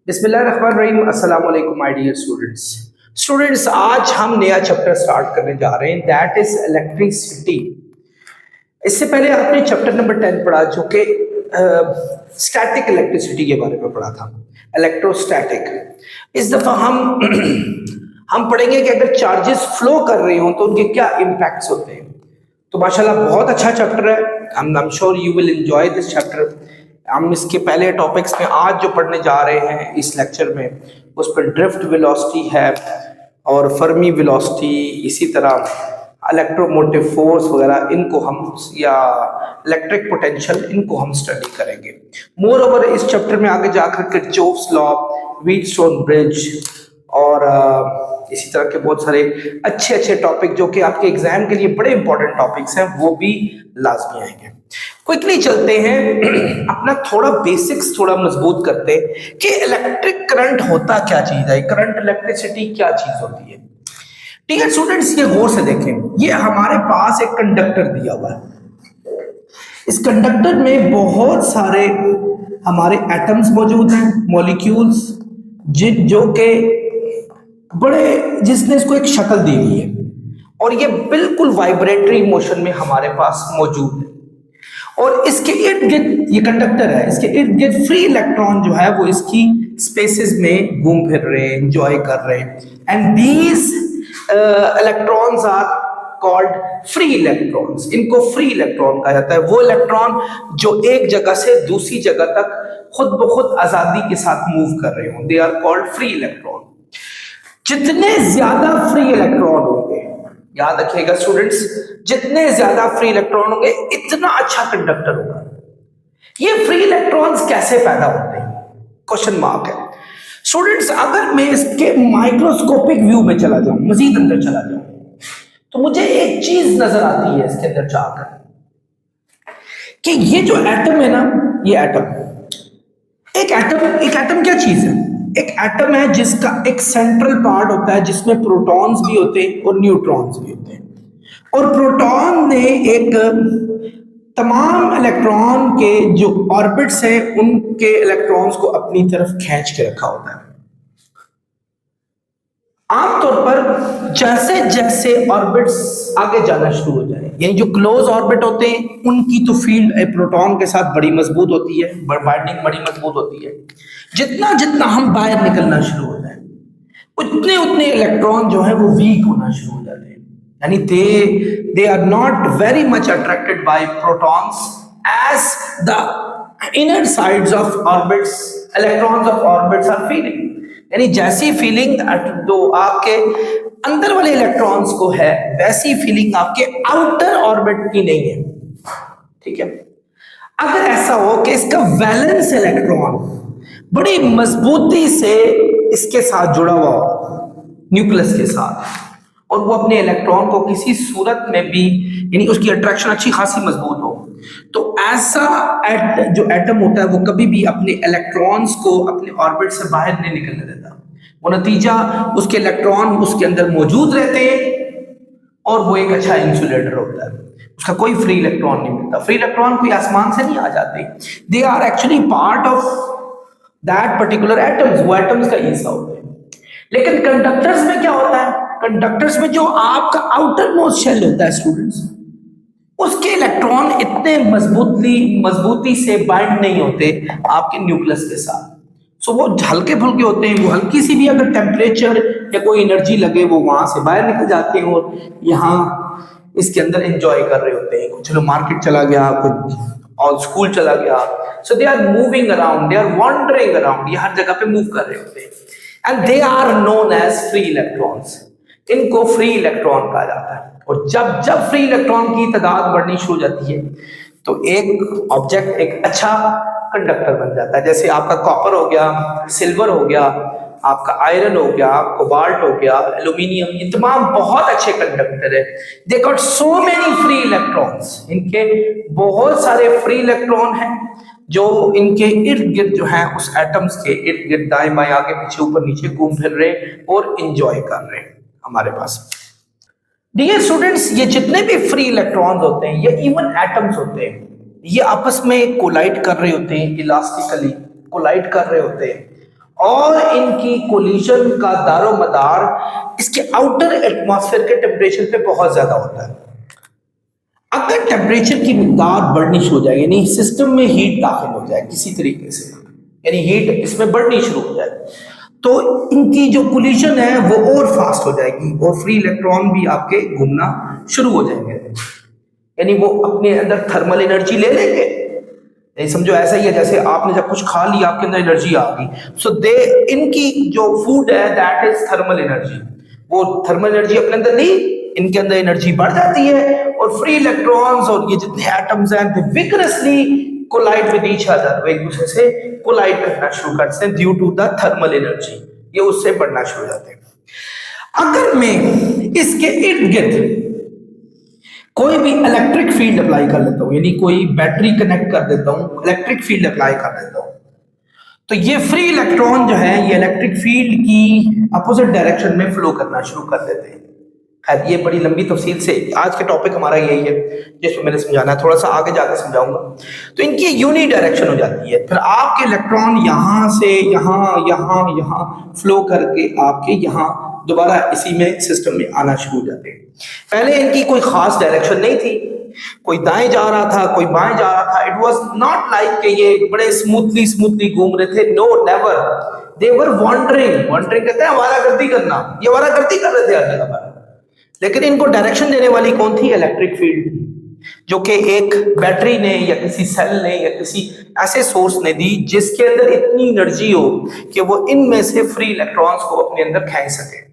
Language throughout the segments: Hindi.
बिस्मिल्लाहिर्रहमानिर्रहीम। अस्सलाम वालेकुम माय डियर स्टूडेंट्स, आज हम नया चैप्टर स्टार्ट करने जा रहे हैं, दैट इज इलेक्ट्रिसिटी। इससे पहले आपने चैप्टर नंबर 10 पढ़ा जो कि स्टैटिक इलेक्ट्रिसिटी के बारे में पढ़ा था, इलेक्ट्रोस्टैटिक। इस दफा हम हम पढ़ेंगे कि अगर चार्जेस फ्लो कर रहे हो तो उनके क्या इम्पैक्ट्स होते हैं। तो माशाल्लाह बहुत अच्छा चैप्टर है। I am sure you will enjoy this chapter. हम इसके पहले टॉपिक्स में आज जो पढ़ने जा रहे हैं इस लेक्चर में, उस पर ड्रिफ्ट वेलोसिटी है और फर्मी वेलोसिटी, इसी तरह इलेक्ट्रोमोटिव फोर्स वगैरह, इनको हम या इलेक्ट्रिक पोटेंशियल, इनको हम स्टडी करेंगे। मोर ओवर इस चैप्टर में आगे जाकर किरचॉफ्स लॉ, व्हीटस्टोन ब्रिज और इसी तरह के बहुत सारे अच्छे अच्छे टॉपिक जो कि आपके एग्जाम के लिए बड़े इंपॉर्टेंट टॉपिक्स हैं, वो भी लाजमी आएंगे। क्विकली चलते हैं, अपना थोड़ा बेसिक्स थोड़ा मजबूत करते हैं कि इलेक्ट्रिक करंट होता क्या चीज है, करंट इलेक्ट्रिसिटी क्या चीज होती है। ठीक है स्टूडेंट्स, ये गौर से देखें। ये हमारे पास एक कंडक्टर दिया हुआ है। इस कंडक्टर में बहुत सारे हमारे एटम्स मौजूद हैं, मॉलिक्यूल्स, जो के बड़े, जिसने इसको एक शक्ल दी हुई है और ये बिल्कुल वाइब्रेटरी मोशन में हमारे पास मौजूद है। और इसके इर्द गिर्द ये कंडक्टर है, इसके इर्द गिर्द फ्री इलेक्ट्रॉन जो है वो इसकी स्पेसेस में घूम फिर रहे हैं, एंजॉय कर रहे हैं। And these electrons are called free electrons. इनको फ्री इलेक्ट्रॉन कहा जाता है। वो इलेक्ट्रॉन जो एक जगह से दूसरी जगह तक खुद ब खुद आजादी के साथ मूव कर रहे हो, they are called free electron. जितने ज्यादा फ्री इलेक्ट्रॉन होंगे, याद रखिएगा स्टूडेंट्स, जितने ज्यादा फ्री इलेक्ट्रॉन होंगे इतना अच्छा कंडक्टर होगा। ये फ्री इलेक्ट्रॉन्स कैसे पैदा होते हैं, क्वेश्चन मार्क है स्टूडेंट्स। अगर मैं इसके माइक्रोस्कोपिक व्यू में चला जाऊं, मजीद अंदर चला जाऊं, तो मुझे एक चीज नजर आती है इसके अंदर जाकर कि ये जो एटम है ना, ये एटम, एक एटम क्या चीज है? एक एटम है जिसका एक सेंट्रल पार्ट होता है जिसमें प्रोटॉन्स भी होते हैं और न्यूट्रॉन्स भी होते हैं। और प्रोटॉन ने एक तमाम इलेक्ट्रॉन के जो ऑर्बिट्स हैं उनके इलेक्ट्रॉन्स को अपनी तरफ खींच के रखा होता है। आमतौर पर जैसे जैसे ऑर्बिट्स आगे जाना शुरू हो जाए, यानी जो क्लोज ऑर्बिट होते हैं उनकी तो फील्ड प्रोटॉन के साथ बड़ी मजबूत होती है, बाइंडिंग बड़ी मजबूत होती है। जितना जितना हम बाहर निकलना शुरू हो जाए उतने उतने इलेक्ट्रॉन जो है वो वीक होना शुरू हो जाते हैं, यानी they are not very much attracted by protons as the inner sides of orbits, electrons of orbits are feeling. यानी जैसी फीलिंग जो आपके अंदर वाले इलेक्ट्रॉन्स को है, वैसी फीलिंग आपके आउटर ऑर्बिट की नहीं है। ठीक है, अगर ऐसा हो कि इसका वैलेंस इलेक्ट्रॉन बड़ी मजबूती से इसके साथ जुड़ा हुआ हो, न्यूक्लियस के साथ, और वो अपने इलेक्ट्रॉन को किसी सूरत में भी, यानी उसकी अट्रैक्शन अच्छी खासी मजबूत हो, तो ऐसा जो एटम होता है वो कभी भी अपने इलेक्ट्रॉन्स को अपने ऑर्बिट से बाहर नहीं निकलने देता। वो नतीजा, उसके इलेक्ट्रॉन उसके अंदर मौजूद रहते हैं और वो एक अच्छा इंसुलेटर होता है, उसका कोई फ्री इलेक्ट्रॉन नहीं मिलता। फ्री इलेक्ट्रॉन कोई आसमान से नहीं आ जाते, they are actually part of that particular atoms, वो एटम्स का हिस्सा होते हैं। लेकिन कंडक्टर्स में क्या होता है? कंडक्टर्स में जो आपका आउटर मोस्ट शेल होता है स्टूडेंट्स, उसके इलेक्ट्रॉन इतने मजबूती से बाइंड नहीं होते आपके न्यूक्लियस के साथ। सो वो हल्के फुल्के होते हैं, वो हल्की सी भी अगर टेम्परेचर या कोई एनर्जी लगे वो वहां से बाहर निकल जाते हैं और यहाँ इसके अंदर एंजॉय कर रहे होते हैं। चलो मार्केट चला गया, कुछ और स्कूल चला गया, so they are moving around, they are wandering around, ये हर जगह पे मूव कर रहे होते हैं। And they are known as free electrons. इनको फ्री इलेक्ट्रॉन कहा जाता है। और जब जब फ्री इलेक्ट्रॉन की तादाद बढ़नी शुरू हो जाती है तो एक ऑब्जेक्ट एक अच्छा कंडक्टर बन जाता है। जैसे आपका कॉपर हो गया, सिल्वर हो गया, आपका आयरन हो गया, कोबाल्ट हो गया, एल्यूमिनियम, ये तमाम बहुत अच्छे कंडक्टर है। They got so many free electrons, इनके बहुत सारे फ्री इलेक्ट्रॉन हैं जो इनके इर्द गिर्द जो है, उस एटम्स के इर्द गिर्द दाएं बाएं आगे पीछे ऊपर नीचे घूम फिर रहे और इंजॉय कर रहे हैं हमारे पास। डियर स्टूडेंट्स, ये जितने भी फ्री इलेक्ट्रॉन्स होते हैं, ये इवन एटम्स होते हैं, ये आपस में कोलाइड कर रहे होते हैं, इलास्टिकली कोलाइड कर रहे होते हैं और इनकी कोलिजन का दारोमदार इसके आउटर एटमॉस्फेयर के टेम्परेचर पे बहुत ज्यादा होता है। अगर टेम्परेचर की मिकदार बढ़नी शुरू हो जाए, यानी सिस्टम में हीट दाखिल हो जाए किसी तरीके से, यानी हीट इसमें बढ़नी शुरू हो जाए, तो इनकी जो कोलिजन है वो और फास्ट हो जाएगी और फ्री इलेक्ट्रॉन भी आपके घूमना शुरू हो जाएंगे, यानी वो अपने अंदर थर्मल एनर्जी ले लेंगे। समझो ऐसा ही है जैसे आपने जब कुछ खा लिया आपके अंदर एनर्जी आ गई, सो दे इनकी जो फूड है दैट इज थर्मल एनर्जी, वो थर्मल एनर्जी अपने अंदर ली, इनके अंदर एनर्जी बढ़ जाती है और फ्री इलेक्ट्रॉन्स और ये जितने एटम्स हैं they vigorously collide with each other, वो एक दूसरे से कोलाइड करना शुरू करते हैं due to the thermal energy, ये उससे बढ़ना शुरू हो जाते हैं। अगर मैं इसके इर्द गिर्द कोई भी इलेक्ट्रिक फील्ड अप्लाई कर लेता हूं, यानी कोई बैटरी कनेक्ट कर देता हूं, इलेक्ट्रिक फील्ड अप्लाई कर देता हूं, तो ये फ्री इलेक्ट्रॉन जो है ये इलेक्ट्रिक फील्ड की अपोजिट डायरेक्शन में फ्लो करना शुरू कर देते हैं। खैर ये बड़ी लंबी तफसील से आज के टॉपिक हमारा यही है जिसमें मैंने समझाना है, थोड़ा सा आगे जाकर समझाऊंगा। तो इनकी यूनि डायरेक्शन हो जाती है, फिर आपके इलेक्ट्रॉन यहां से यहां यहां यहां फ्लो करके आपके यहां दोबारा इसी में सिस्टम में आना शुरू हो जाते हैं। पहले इनकी कोई खास डायरेक्शन नहीं थी, कोई दाएं जा रहा था कोई बाएं जा रहा था, इट वाज नॉट लाइक कि ये बड़े स्मूथली घूम रहे थे, नो नेवर, दे वर वॉन्डरिंग, वॉन्डरिंग कहते हैं आवारागर्दी करना, ये आवारागर्दी कर रहे थे हर जगह पर। लेकिन इनको डायरेक्शन देने वाली कौन थी? इलेक्ट्रिक फील्ड, जो कि एक बैटरी ने या किसी सेल ने या किसी ऐसे सोर्स ने दी जिसके अंदर इतनी एनर्जी हो कि वो इनमें से फ्री इलेक्ट्रॉन्स को अपने अंदर खींच सके।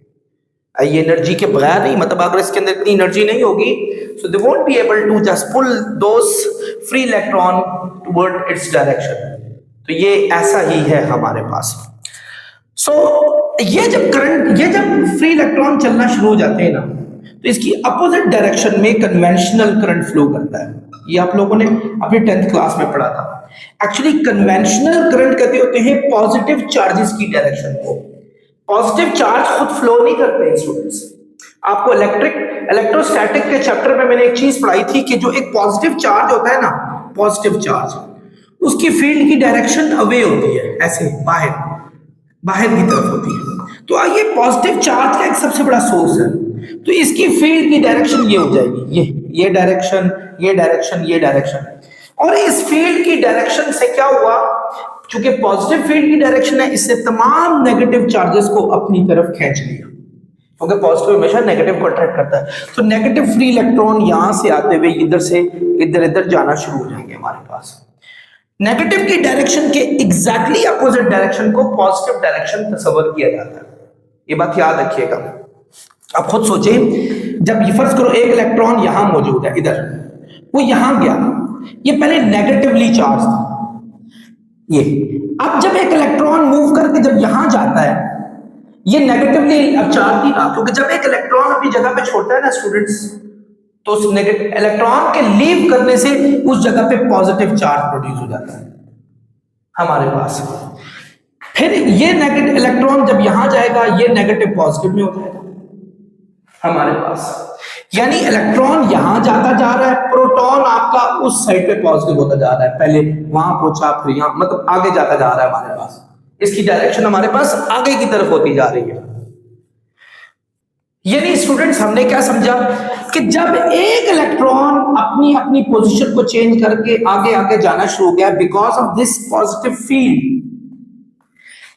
ये एनर्जी के बगैर नहीं, मतलब अगर इसके अंदर इतनी एनर्जी नहीं होगी so they won't be able to just pull those free electron toward its direction. तो ये ऐसा ही है हमारे पास। सो ये जब फ्री इलेक्ट्रॉन चलना शुरू हो जाते हैं ना, तो इसकी अपोजिट डायरेक्शन में कन्वेंशनल करंट फ्लो करता है। ये आप लोगों ने अपनी 10th क्लास में पढ़ा था। एक्चुअली कन्वेंशनल करंट कहते होते हैं पॉजिटिव चार्जेस की डायरेक्शन को। पॉजिटिव चार्ज खुद फ्लो नहीं करते स्टूडेंट्स। आपको इलेक्ट्रोस्टैटिक के चैप्टर में मैंने एक चीज पढ़ाई थी कि जो एक पॉजिटिव चार्ज होता है ना, पॉजिटिव चार्ज, उसकी फील्ड की डायरेक्शन अवे होती है, ऐसे बाहर की तरफ होती है। तो ये पॉजिटिव चार्ज का एक सबसे बड़ा सोर्स है, तो इसकी फील्ड की डायरेक्शन ये हो जाएगी, ये डायरेक्शन, ये डायरेक्शन, ये डायरेक्शन। और इस फील्ड की डायरेक्शन से क्या हुआ, चूंकि पॉजिटिव फील्ड की डायरेक्शन है, इससे तमाम नेगेटिव चार्जेस को अपनी तरफ खींच लिया, क्योंकि पॉजिटिव हमेशा नेगेटिव को अट्रैक्ट करता है। तो नेगेटिव फ्री इलेक्ट्रॉन यहां से आते हुए इधर से इधर जाना शुरू हो जाएंगे हमारे पास। नेगेटिव की डायरेक्शन के एग्जैक्टली अपोजिट डायरेक्शन को पॉजिटिव डायरेक्शन तस्वर किया जाता है। ये बात याद रखिएगा। अब खुद सोचें, जब ये फर्ज करो एक इलेक्ट्रॉन यहां मौजूद है, इधर वो यहां गया, ये पहले नेगेटिवली चार्ज था, ये अब जब एक इलेक्ट्रॉन मूव करके जब यहां जाता है, ये नेगेटिवली अब चार्ज नहीं रहा, क्योंकि जब एक इलेक्ट्रॉन अपनी जगह पे छोड़ता है ना स्टूडेंट्स, तो उस नेगेटिव इलेक्ट्रॉन के लीव करने से उस जगह पे पॉजिटिव चार्ज प्रोड्यूस हो जाता है हमारे पास। फिर ये नेगेटिव इलेक्ट्रॉन जब यहां जाएगा, ये नेगेटिव पॉजिटिव में हो जाएगा हमारे पास, यानी इलेक्ट्रॉन यहां जाता जा रहा है, प्रोटॉन आपका उस साइड पे पॉजिटिव होता जा रहा है, पहले वहां पहुंचा फिर यहां, मतलब आगे जाता जा रहा है हमारे पास, इसकी डायरेक्शन हमारे पास आगे की तरफ होती जा रही है। यानी स्टूडेंट्स हमने क्या समझा कि जब एक इलेक्ट्रॉन अपनी अपनी पोजीशन को चेंज करके आगे आगे जाना शुरू हो गया because of this positive field,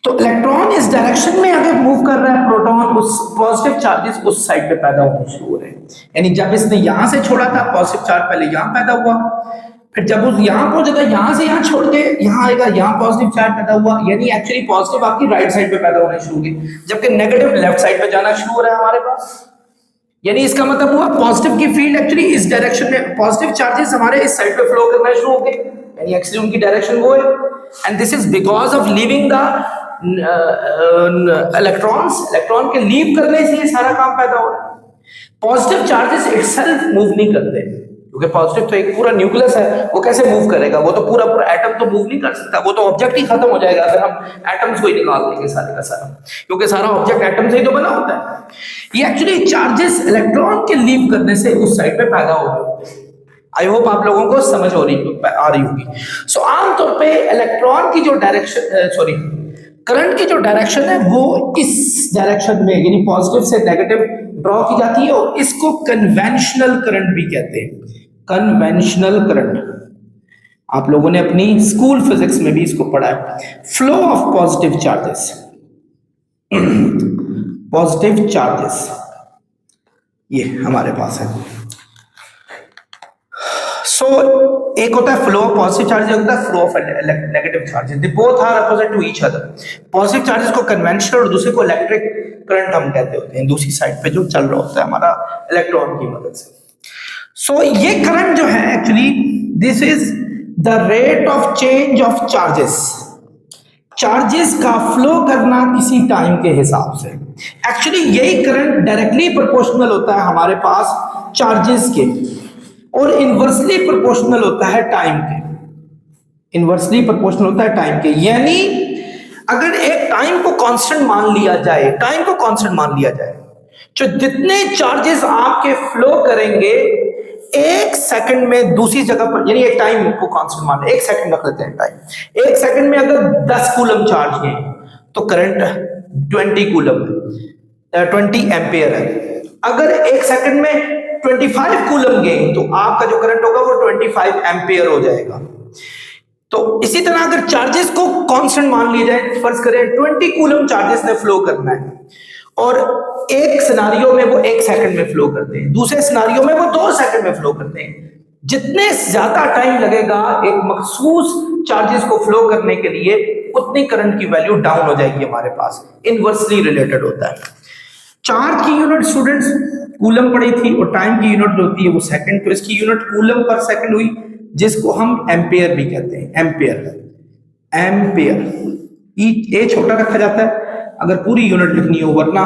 तो इलेक्ट्रॉन इस डायरेक्शन में अगर मूव कर रहा है, प्रोटॉन उस पॉजिटिव चार्जेस उस साइड पे पैदा होने शुरू हो रहे हैं। यानी जब इसने यहां से छोड़ा था, पॉजिटिव चार्ज पहले यहां पैदा हुआ, फिर जब उस यहां पहुंचेगा, यहां से यहां छोड़ के यहां आएगा, यहां पॉजिटिव चार्ज पैदा हुआ, यानी एक्चुअली पॉजिटिव आपकी राइट साइड पे पैदा होने शुरू हुए, जबकि नेगेटिव लेफ्ट साइड पे जाना शुरू हो रहा है हमारे पास। यानी इसका मतलब हुआ पॉजिटिव की फील्ड एक्चुअली इस डायरेक्शन में, पॉजिटिव चार्जेस हमारे इस साइड पे फ्लो करना शुरू हो गए, यानी एक्चुअली उनकी डायरेक्शन वो है, and this is because of leaving the electron के लीव करने से ये सारा काम पैदा हो रहा है। पॉजिटिव चार्जेस इटसेल्फ मूव नहीं करते, क्योंकि पॉजिटिव तो एक पूरा न्यूक्लियस है, वो कैसे मूव करेगा, वो तो पूरा एटम तो मूव नहीं कर सकता, वो तो ऑब्जेक्ट ही खत्म हो जाएगा अगर हम एटम्स को ही निकाल देंगे सारे का सारा, क्योंकि सारा ऑब्जेक्ट एटम से ही तो बना होता है। ये एक्चुअली चार्जेस इलेक्ट्रॉन के लीव करने से उस साइड पे पैदा हो गए। आई होप आप लोगों को समझ आ रही होगी। सो आमतौर पे इलेक्ट्रॉन की जो डायरेक्शन करंट की जो डायरेक्शन है वो इस डायरेक्शन में यानी पॉजिटिव से नेगेटिव ड्रॉ की जाती है और इसको कन्वेंशनल करंट भी कहते हैं। कन्वेंशनल करंट आप लोगों ने अपनी स्कूल फिजिक्स में भी इसको पढ़ा है। Flow of positive charges, positive charges ये हमारे पास है। सो एक होता है फ्लो ऑफ पॉजिटिव चार्जेस, होता है flow of negative charges. They both are opposite to each other. Positive charges को कन्वेंशनल और दूसरे को इलेक्ट्रिक करंट हम कहते होते हैं, दूसरी साइड पे जो चल रहा होता है हमारा इलेक्ट्रॉन की मदद से। सो ये करंट जो है actually this is the rate of change of charges, charges का फ्लो करना किसी टाइम के हिसाब से। एक्चुअली यही करंट डायरेक्टली प्रोपोर्शनल होता है हमारे पास चार्जेस के और इनवर्सली प्रोपोर्शनल होता है टाइम के। इनवर्सली प्रोपोर्शनल होता है टाइम के, यानी अगर एक टाइम को कांस्टेंट मान लिया जाए, टाइम को कांस्टेंट मान लिया जाए, जो जितने चार्जेस आपके फ्लो करेंगे एक सेकंड में दूसरी जगह पर, यानी एक टाइम को कांस्टेंट मान, एक सेकंड रख लेते हैं टाइम, एक सेकंड में अगर 10 कूलम चार्ज है तो करंट 20 कूलम है, 20 एम्पियर है। अगर एक सेकंड में 25 कूलम गए तो आपका जो करंट होगा वो 25 एम्पियर हो जाएगा। तो इसी तरह अगर चार्जेस को कांस्टेंट मान लिया जाए, फर्ज करें 20 कूलम चार्जेस ने फ्लो करना है और एक सिनारियो में वो एक सेकंड में फ्लो करते हैं, दूसरे सिनारियो में वो 2 सेकंड में फ्लो करते हैं। जितने ज्यादा टाइम लगेगा एक मखसूस चार्जेस को फ्लो करने के लिए, उतनी करंट की वैल्यू डाउन हो जाएगी हमारे पास। इनवर्सली रिलेटेड होता है। चार्ज की यूनिट स्टूडेंट्स कूलम पड़ी थी और टाइम की यूनिट जो होती है वो सेकंड, तो इसकी यूनिट कूलम पर सेकंड हुई, जिसको हम एम्पियर भी कहते हैं। एम्पियर, एम्पियर ए छोटा रखा जाता है अगर पूरी यूनिट लिखनी हो, वरना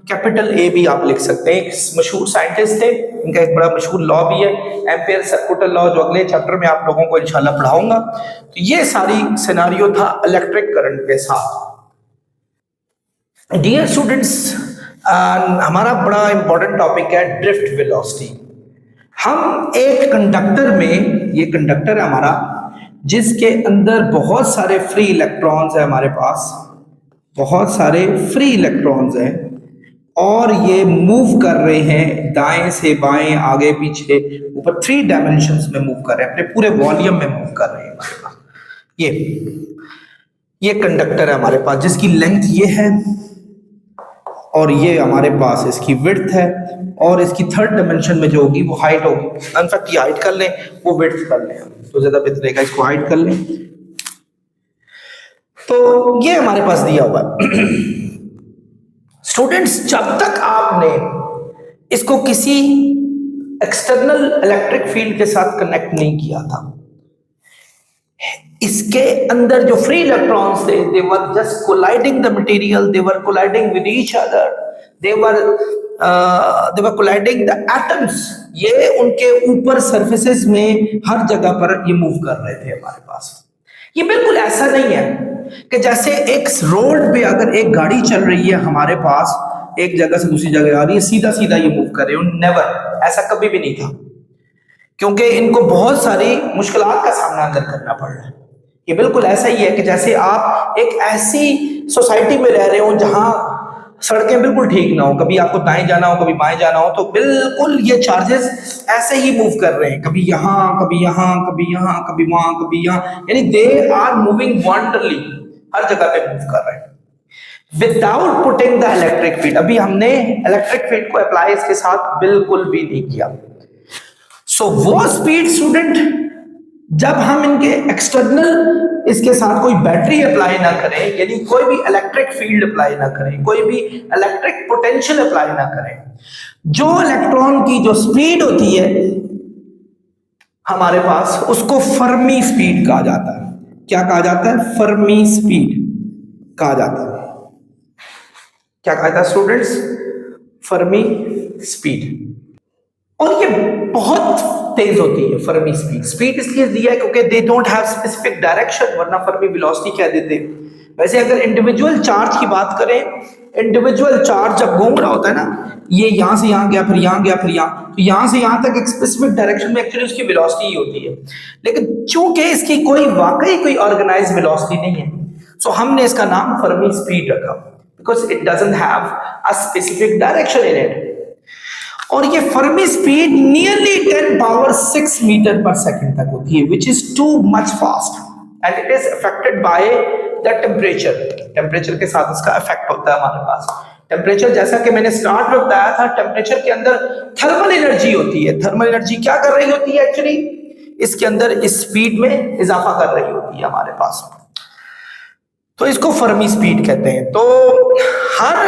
कैपिटल ए भी आप लिख सकते हैं। एक मशहूर साइंटिस्ट थे, इनका एक बड़ा मशहूर लॉ भी है, एम्पियर सर्कुलर लॉ, जो अगले चैप्टर में आप लोगों को इंशाल्लाह पढ़ाऊंगा। तो ये सारी सिनेरियो था इलेक्ट्रिक करंट के साथ। डियर स्टूडेंट्स, हमारा बड़ा इंपॉर्टेंट टॉपिक है ड्रिफ्ट वेलोसिटी। हम एक कंडक्टर में, ये कंडक्टर है हमारा, जिसके अंदर बहुत सारे फ्री इलेक्ट्रॉन्स है हमारे पास, बहुत सारे फ्री इलेक्ट्रॉन्स हैं और ये मूव कर रहे हैं दाएं से बाएं, आगे पीछे, ऊपर 3 डायमेंशंस में मूव कर रहे हैं, अपने पूरे वॉल्यूम में मूव कर रहे हैं हमारे पास। ये कंडक्टर है हमारे पास जिसकी लेंथ ये है और ये हमारे पास इसकी विड्थ है और इसकी 3rd डायमेंशन में जो होगी वो हाइट होगी। इनफैक्ट ये हाइट कर लें, वो विड्थ कर लें तो ज्यादा बेहतर रहेगा, इसको हाइट कर लें। तो ये हमारे पास दिया हुआ है। स्टूडेंट्स, जब तक आपने इसको किसी एक्सटर्नल इलेक्ट्रिक फील्ड के साथ कनेक्ट नहीं किया था, इसके अंदर जो फ्री इलेक्ट्रॉन्स थे, they were just colliding the material, they were colliding with each other, they were colliding the atoms। ये उनके ऊपर सरफेसेस में हर जगह पर ये मूव कर रहे थे हमारे पास। ये बिल्कुल ऐसा नहीं है कि जैसे एक रोड पे अगर एक गाड़ी चल रही है हमारे पास, एक जगह से दूसरी जगह आ रही है, सीधा सीधा ये मूव कर रहे हो। नेवर, ऐसा कभी भी नहीं था, क्योंकि इनको बहुत सारी मुश्किलात का सामना अंदर करना पड़ रहा है। ये बिल्कुल ऐसा ही है कि जैसे आप एक ऐसी सोसाइटी में रह रहे हो जहां सड़कें बिल्कुल ठीक ना हो, कभी आपको दाएं जाना हो, कभी बाएं जाना हो, तो बिल्कुल ये चार्जेस ऐसे ही मूव कर रहे हैं, कभी यहाँ, कभी यहाँ, कभी यहाँ, कभी वहां, कभी यहाँ, यानी दे आर मूविंग वांडरली, हर जगह पे मूव कर रहे हैं without putting the electric field. अभी हमने इलेक्ट्रिक फील्ड को अप्लाई इसके साथ बिल्कुल भी नहीं किया। सो वो स्पीड स्टूडेंट, जब हम इनके एक्सटर्नल इसके साथ कोई बैटरी अप्लाई ना करें, यानी कोई भी इलेक्ट्रिक फील्ड अप्लाई ना करें, कोई भी इलेक्ट्रिक पोटेंशियल अप्लाई ना करें, जो इलेक्ट्रॉन की जो स्पीड होती है हमारे पास, उसको फर्मी स्पीड कहा जाता है। क्या कहा जाता है? फर्मी स्पीड कहा जाता है। क्या कहा जाता है स्टूडेंट्स? Fermi speed. और ये बहुत तेज होती है फर्मी स्पीड। स्पीड इसलिए दिया है क्योंकि दे डोंट हैव स्पेसिफिक डायरेक्शन, वरना फर्मी वेलोसिटी क्या देते। वैसे अगर इंडिविजुअल चार्ज की बात करें, इंडिविजुअल चार्ज जब घूम रहा होता है ना, ये यहां से यहां गया, फिर यहां गया, फिर यहां, तो यहां से यहां तक एक स्पेसिफिक डायरेक्शन में एक्चुअली उसकी वेलोसिटी ही होती है। लेकिन चूंकि इसकी कोई वाकई कोई ऑर्गेनाइज वेलोसिटी नहीं है, सो हमने इसका नाम फर्मी स्पीड रखा because it doesn't have a specific direction in it. और ये Fermi speed nearly 10 power 6 metre पर सेकंड तक होती है, which is too much fast and it is affected by the temperature. Temperature के साथ इसका इफेक्ट होता है हमारे पास। टेम्परेचर, जैसा कि मैंने स्टार्ट में बताया था, टेम्परेचर के अंदर थर्मल एनर्जी होती है। थर्मल एनर्जी क्या कर रही होती है? एक्चुअली इसके अंदर इस स्पीड में इजाफा कर रही होती है हमारे पास, तो इसको फर्मी स्पीड कहते हैं। तो हर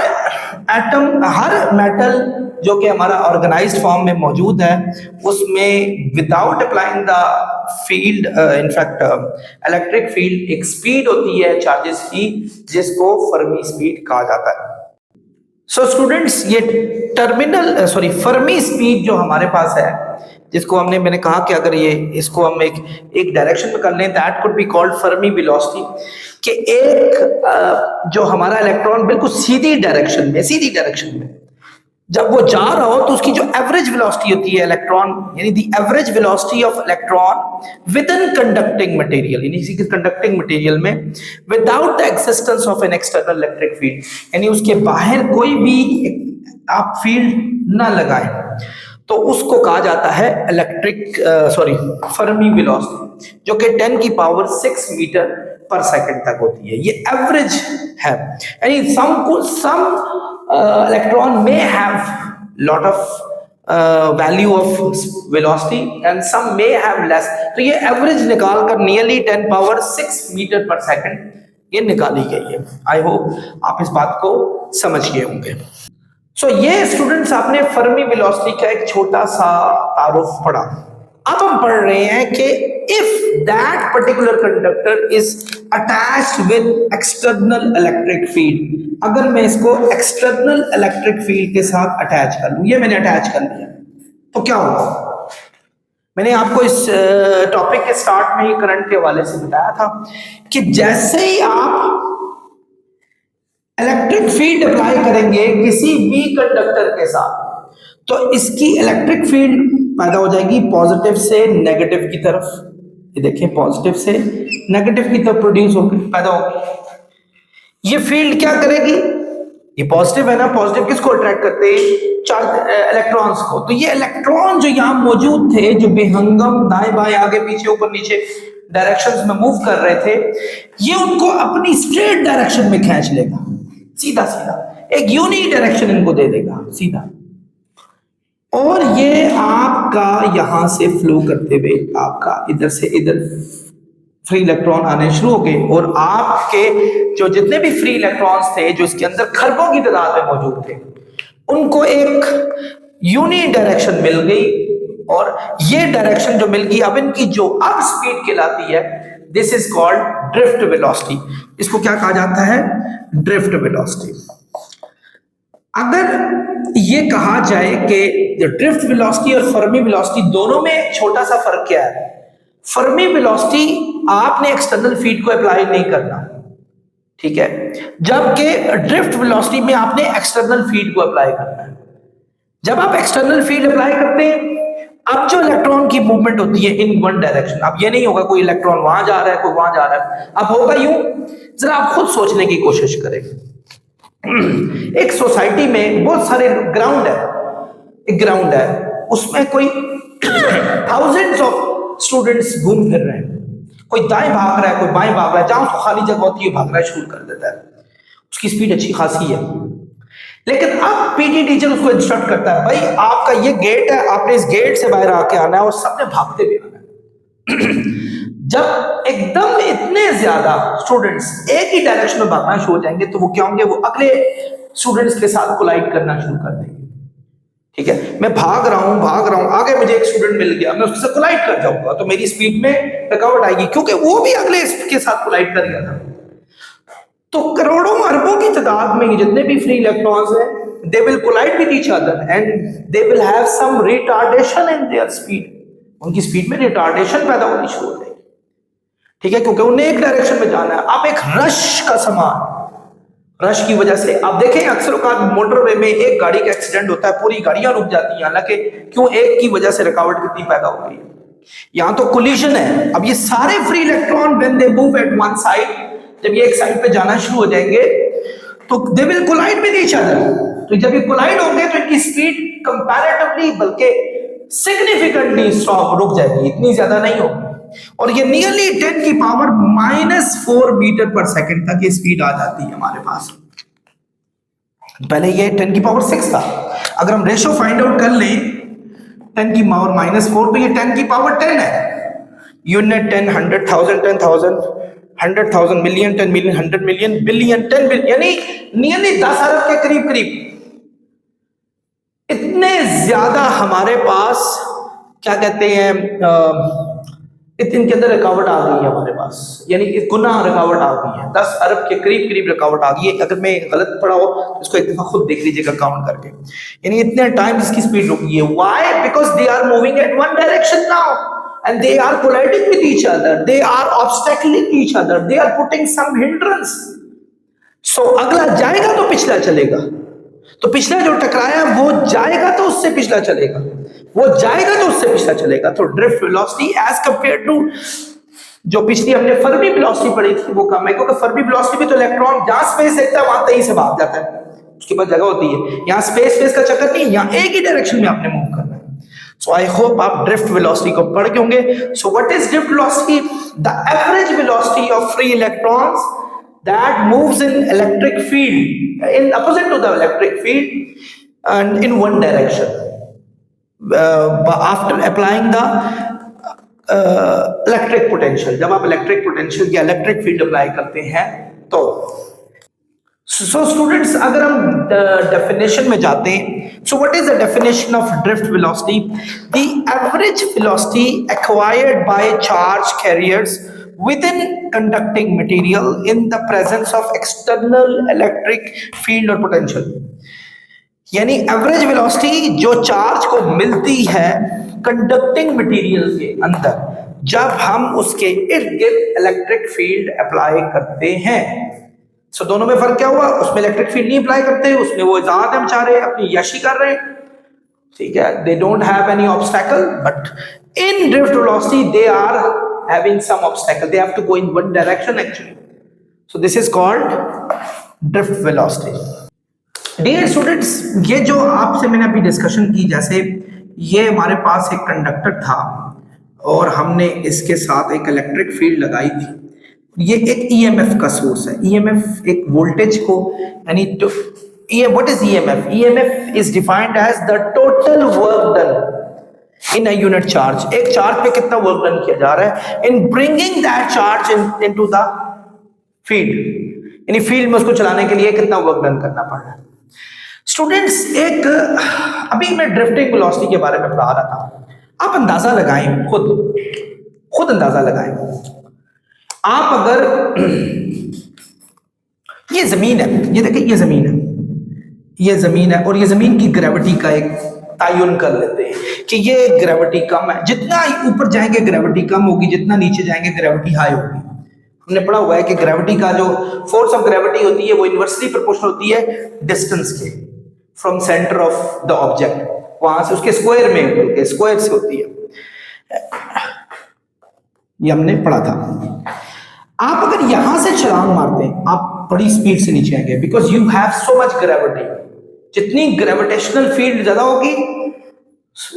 एटम, हर मेटल जो कि हमारा ऑर्गेनाइज्ड फॉर्म में मौजूद है, उसमें without applying the field, in fact electric field, एक स्पीड होती है चार्जेस की, जिसको फर्मी स्पीड कहा जाता है। सो स्टूडेंट्स, ये फर्मी स्पीड जो हमारे पास है, जिसको मैंने कहा कि अगर ये इसको हम एक डायरेक्शन में कर लें, that could be called Fermi velocity, कि एक जो हमारा इलेक्ट्रॉन बिल्कुल सीधी डायरेक्शन में जब वो जा रहा हो, तो उसकी जो एवरेज वेलोसिटी होती है इलेक्ट्रॉन, यानी the average velocity of electron with in conducting material, यानी किसी कंडक्टिंग मटेरियल में without the existence of an external electric field, यानी उसके बाहर कोई भी आप फील्ड ना लगाएं, तो उसको कहा जाता है फर्मी वेलोसिटी, जो कि 10 की पावर 6 मीटर पर सेकंड तक होती है। ये एवरेज है, यानी some electron may have lot of value of velocity and some may have less, तो ये एवरेज निकाल कर नियरली 10 पावर 6 मीटर पर सेकंड ये निकाली गई है। आई होप आप इस बात को समझ गए होंगे। सो ये स्टूडेंट्स, आपने फर्मी वेलोसिटी का एक छोटा सा तारुफ पढ़ा। अब हम पढ़ रहे हैं कि if that particular conductor is attached with external electric field, अगर मैं इसको एक्सटर्नल इलेक्ट्रिक फील्ड के साथ अटैच कर लूं, ये मैंने अटैच कर लिया, तो क्या होगा? मैंने आपको इस टॉपिक के स्टार्ट में ही करंट के हवाले से बताया था कि जैसे ही आप इलेक्ट्रिक फील्ड अप्लाई करेंगे किसी भी कंडक्टर के साथ, तो इसकी इलेक्ट्रिक फील्ड पैदा हो जाएगी पॉजिटिव से नेगेटिव की तरफ। ये देखिए, पॉजिटिव से नेगेटिव की तरफ प्रोड्यूस होकर पैदा होगी। ये फील्ड क्या करेगी? ये पॉजिटिव है ना, पॉजिटिव किसको अट्रैक्ट करते हैं? चार्ज इलेक्ट्रॉन्स को। तो ये इलेक्ट्रॉन जो यहाँ मौजूद थे, जो बेहंगम दाएं बाएं आगे पीछे ऊपर नीचे डायरेक्शंस में मूव कर रहे थे, ये उनको अपनी स्ट्रेट डायरेक्शन में खींच लेगा, सीधा सीधा एक यूनिक डायरेक्शन इनको दे देगा सीधा, और ये आपका यहां से फ्लो करते हुए आपका इधर से इधर फ्री इलेक्ट्रॉन आने शुरू हो गए, और आपके जो जितने भी फ्री इलेक्ट्रॉन्स थे, जो इसके अंदर खरबों की तादाद में मौजूद थे, उनको एक यूनिक डायरेक्शन मिल गई। और ये डायरेक्शन जो मिल गई, अब इनकी जो अब स्पीड कहलाती है, this is called drift velocity. इसको क्या कहा जाता है? Drift velocity. अगर ये कहा जाए कि ड्रिफ्ट वेलोसिटी और फर्मी वेलोसिटी दोनों में छोटा सा फर्क क्या है? फर्मी वेलोसिटी आपने एक्सटर्नल फील्ड को अप्लाई नहीं करना, ठीक है, जबकि ड्रिफ्ट वेलोसिटी में आपने एक्सटर्नल फील्ड को अप्लाई करना है। जब आप एक्सटर्नल फील्ड अप्लाई करते हैं, अब जो इलेक्ट्रॉन की मूवमेंट होती है इन वन डायरेक्शन, अब ये नहीं होगा कोई इलेक्ट्रॉन वहां जा रहा है कोई वहां जा रहा है, अब होगा यूं। जरा आप खुद सोचने की कोशिश करें। एक सोसाइटी में बहुत सारे ग्राउंड है, एक ग्राउंड है, उसमें कोई थाउजेंड्स ऑफ स्टूडेंट्स घूम फिर रहे हैं, कोई दाएं भाग रहा है कोई बाएं भाग रहा है, जहां उसको खाली जगह होती है भागना शुरू कर देता है, उसकी स्पीड अच्छी खासी है। लेकिन अब पीटी टीचर उसको इंस्ट्रक्ट करता है, भाई आपका ये गेट है, आपने इस गेट से बाहर आके आना है, और सबने भागते हुए आना है। जब एकदम इतने ज्यादा स्टूडेंट्स एक ही डायरेक्शन में भागना शुरू हो जाएंगे, तो वो क्या होंगे? वो अगले स्टूडेंट्स के साथ कोलाइड करना शुरू कर देंगे। ठीक है, मैं भाग रहा हूं, आगे मुझे एक स्टूडेंट मिल गया, मैं उसके साथ कोलाइड कर जाऊंगा, तो मेरी स्पीड में रुकावट आएगी, क्योंकि वो भी अगले के साथ कोलाइड कर गया था। तो करोड़ों अरबों की तादाद में जितने भी फ्री इलेक्ट्रॉन्स हैं, they will collide with each other and they will have some retardation in their speed. उनकी स्पीड में रिटार्डेशन पैदा होनी शुरू हो जाएगी, ठीक है, क्योंकि उन्हें एक डायरेक्शन में जाना है। अब एक रश का समान, रश की वजह से आप देखें अक्सर औकात मोटरवे में एक गाड़ी का एक्सीडेंट होता है, पूरी गाड़ियां रुक जाती हैं, हालांकि क्यों? एक की वजह से रुकावट कितनी पैदा हो गई। यहां तो कोलिजन है। अब ये सारे free electron when they move at one side, जब ये एक साइड पे जाना शुरू हो जाएंगे तो they will collide with each other. तो जब ये कोलाइड होंगे तो इनकी स्पीड कंपैरेटिवली बल्कि सिग्निफिकेंटली स्टॉप रुक जाएगी, इतनी ज्यादा नहीं होगी। और ये नियरली 10 की पावर -4 मीटर पर सेकंड तक ये स्पीड आ जाती है हमारे पास। पहले ये 10 की पावर 6 था। अगर हम रेशो फाइंड आउट कर लें 10 की पावर -4 तो ये 10 की पावर 10 है। Unit 10, 100,000, 10,000, 100,000, million, 10 million, 100 million, billion, 10 billion, यानी नियरली 10 अरब के करीब करीब इतने ज्यादा हमारे पास क्या कहते हैं इनके अंदर रुकावट आ गई है हमारे पास, यानी गुना रुकावट आ गई है। 10 अरब के करीब करीब रुकावट आ गई है। अगर मैं गलत पढ़ा हो तो इसको एक दफा खुद देख लीजिएगा काउंट करके, यानी इतने टाइम इसकी स्पीड रुकी है। Why? Because they are moving at one direction now and they are colliding with each other, they are obstacling each other, they are putting some hindrance. So अगला जाएगा तो पिछला चलेगा, तो पिछला जो टकराया वो जाएगा तो उससे पिछला चलेगा, वो जाएगा तो उससे पिछला चलेगा। तो drift velocity as compare to जो पिछली हमने फर्मी वेलोसिटी पढ़ी थी वो कम है, क्योंकि फर्मी वेलोसिटी में तो इलेक्ट्रॉन जहां स्पेस देखता है वहां तेजी से भाग जाता है, उसके पास जगह होती है। यहाँ स्पेस का चक्कर नहीं, यहाँ एक ही डायरेक्शन में आपने मूव करना है। So I hope आप ड्रिफ्ट वेलोसिटी को पढ़ के होंगे। So what is drift velocity? The average velocity of free electrons that moves in electric field in opposite to the electric field and in one direction after applying the electric potential। जब आप electric potential या electric field apply करते हैं तो सो स्टूडेंट्स अगर हम डेफिनेशन में जाते हैं, so what is the definition of drift velocity? The average velocity acquired by charge carriers within conducting material in the presence of external electric field और potential। यानी एवरेज वेलोसिटी जो चार्ज को मिलती है कंडक्टिंग मटेरियल के अंदर जब हम उसके इर्द गिर्द इलेक्ट्रिक फील्ड अप्लाई करते हैं। सो दोनों में फर्क क्या हुआ? उसमें इलेक्ट्रिक फील्ड नहीं अप्लाई करते, उसमें वो इजाद है बेचारे अपनी यशी कर रहे हैं, ठीक है, they don't have any obstacle. But in drift velocity they are having some obstacle, they have to go in one direction actually. So this is called drift velocity. Dear students, ये जो आपसे मैंने अभी डिस्कशन की, जैसे ये हमारे पास एक कंडक्टर था और हमने इसके साथ एक इलेक्ट्रिक फील्ड लगाई थी। ये एक ईएमएफ का सोर्स है। ईएमएफ एक वोल्टेज को यानी what is EMF? EMF is defined as the total work done in a unit charge. एक चार्ज पे कितना वर्क डन किया जा रहा है in bringing that charge into the field, यानी फील्ड में उसको चलाने के लिए कितना वर्क डन करना पड़ रहा है। स्टूडेंट्स एक अभी मैं ड्रिफ्टिंग वेलोसिटी के बारे में पढ़ा रहा था, आप अंदाजा लगाएं, खुद अंदाजा लगाएं। आप अगर ये जमीन है, ये देखिए ये जमीन है, ये जमीन है और ये जमीन की ग्रेविटी का एक तायुन कर लेते हैं कि ये ग्रेविटी कम है, जितना ऊपर जाएंगे ग्रेविटी कम होगी, जितना नीचे जाएंगे ग्रेविटी हाई होगी। हमने पढ़ा हुआ है कि ग्रेविटी का जो फोर्स ऑफ ग्रेविटी होती है वो इनवर्सली प्रोपोर्शनल होती है डिस्टेंस के from centre of the object, वहां से उसके स्क्वायर में स्क्वायर से होती है, ये हमने पढ़ा था। आप अगर यहां से छलांग मारते हैं आप बड़ी स्पीड से नीचे आएंगे, because you have so much gravity. जितनी ग्रेविटेशनल फील्ड ज्यादा होगी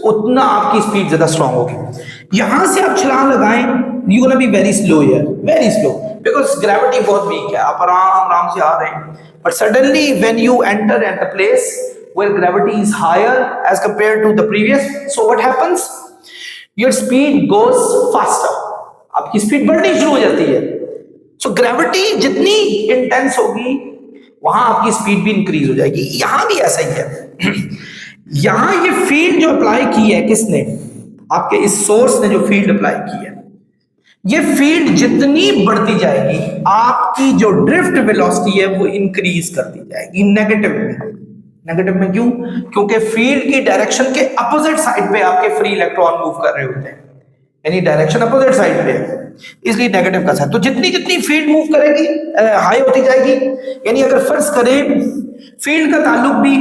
उतना आपकी स्पीड ज्यादा स्ट्रांग होगी। यहां से आप छलांग लगाएं, you gonna be very slow here, very slow, because gravity बहुत वीक है, आप आराम से आ रहे हैं। But suddenly when you enter at the place where gravity is higher as compared to the previous, so what happens? Your speed goes faster, आपकी स्पीड बढ़नी शुरू हो जाती है। सो ग्रेविटी जितनी इंटेंस होगी वहां आपकी स्पीड भी इंक्रीज हो जाएगी। यहां भी ऐसा ही है। यहां ये फील्ड जो अप्लाई की है किसने? आपके इस सोर्स ने जो फील्ड अप्लाई की है, ये फील्ड जितनी बढ़ती जाएगी आपकी जो ड्रिफ्ट वेलोसिटी है वो इंक्रीज करती जाएगी नेगेटिव में। नेगेटिव में क्यों? क्योंकि फील्ड की डायरेक्शन के अपोजिट साइड पे आपके फ्री इलेक्ट्रॉन मूव कर रहे होते हैं, यानी डायरेक्शन अपोजिट साइड पे है, इसलिए नेगेटिव का साइन। तो जितनी जितनी फील्ड मूव करेगी हाई होती जाएगी। यानी अगर फर्ज करें फील्ड का ताल्लुक भी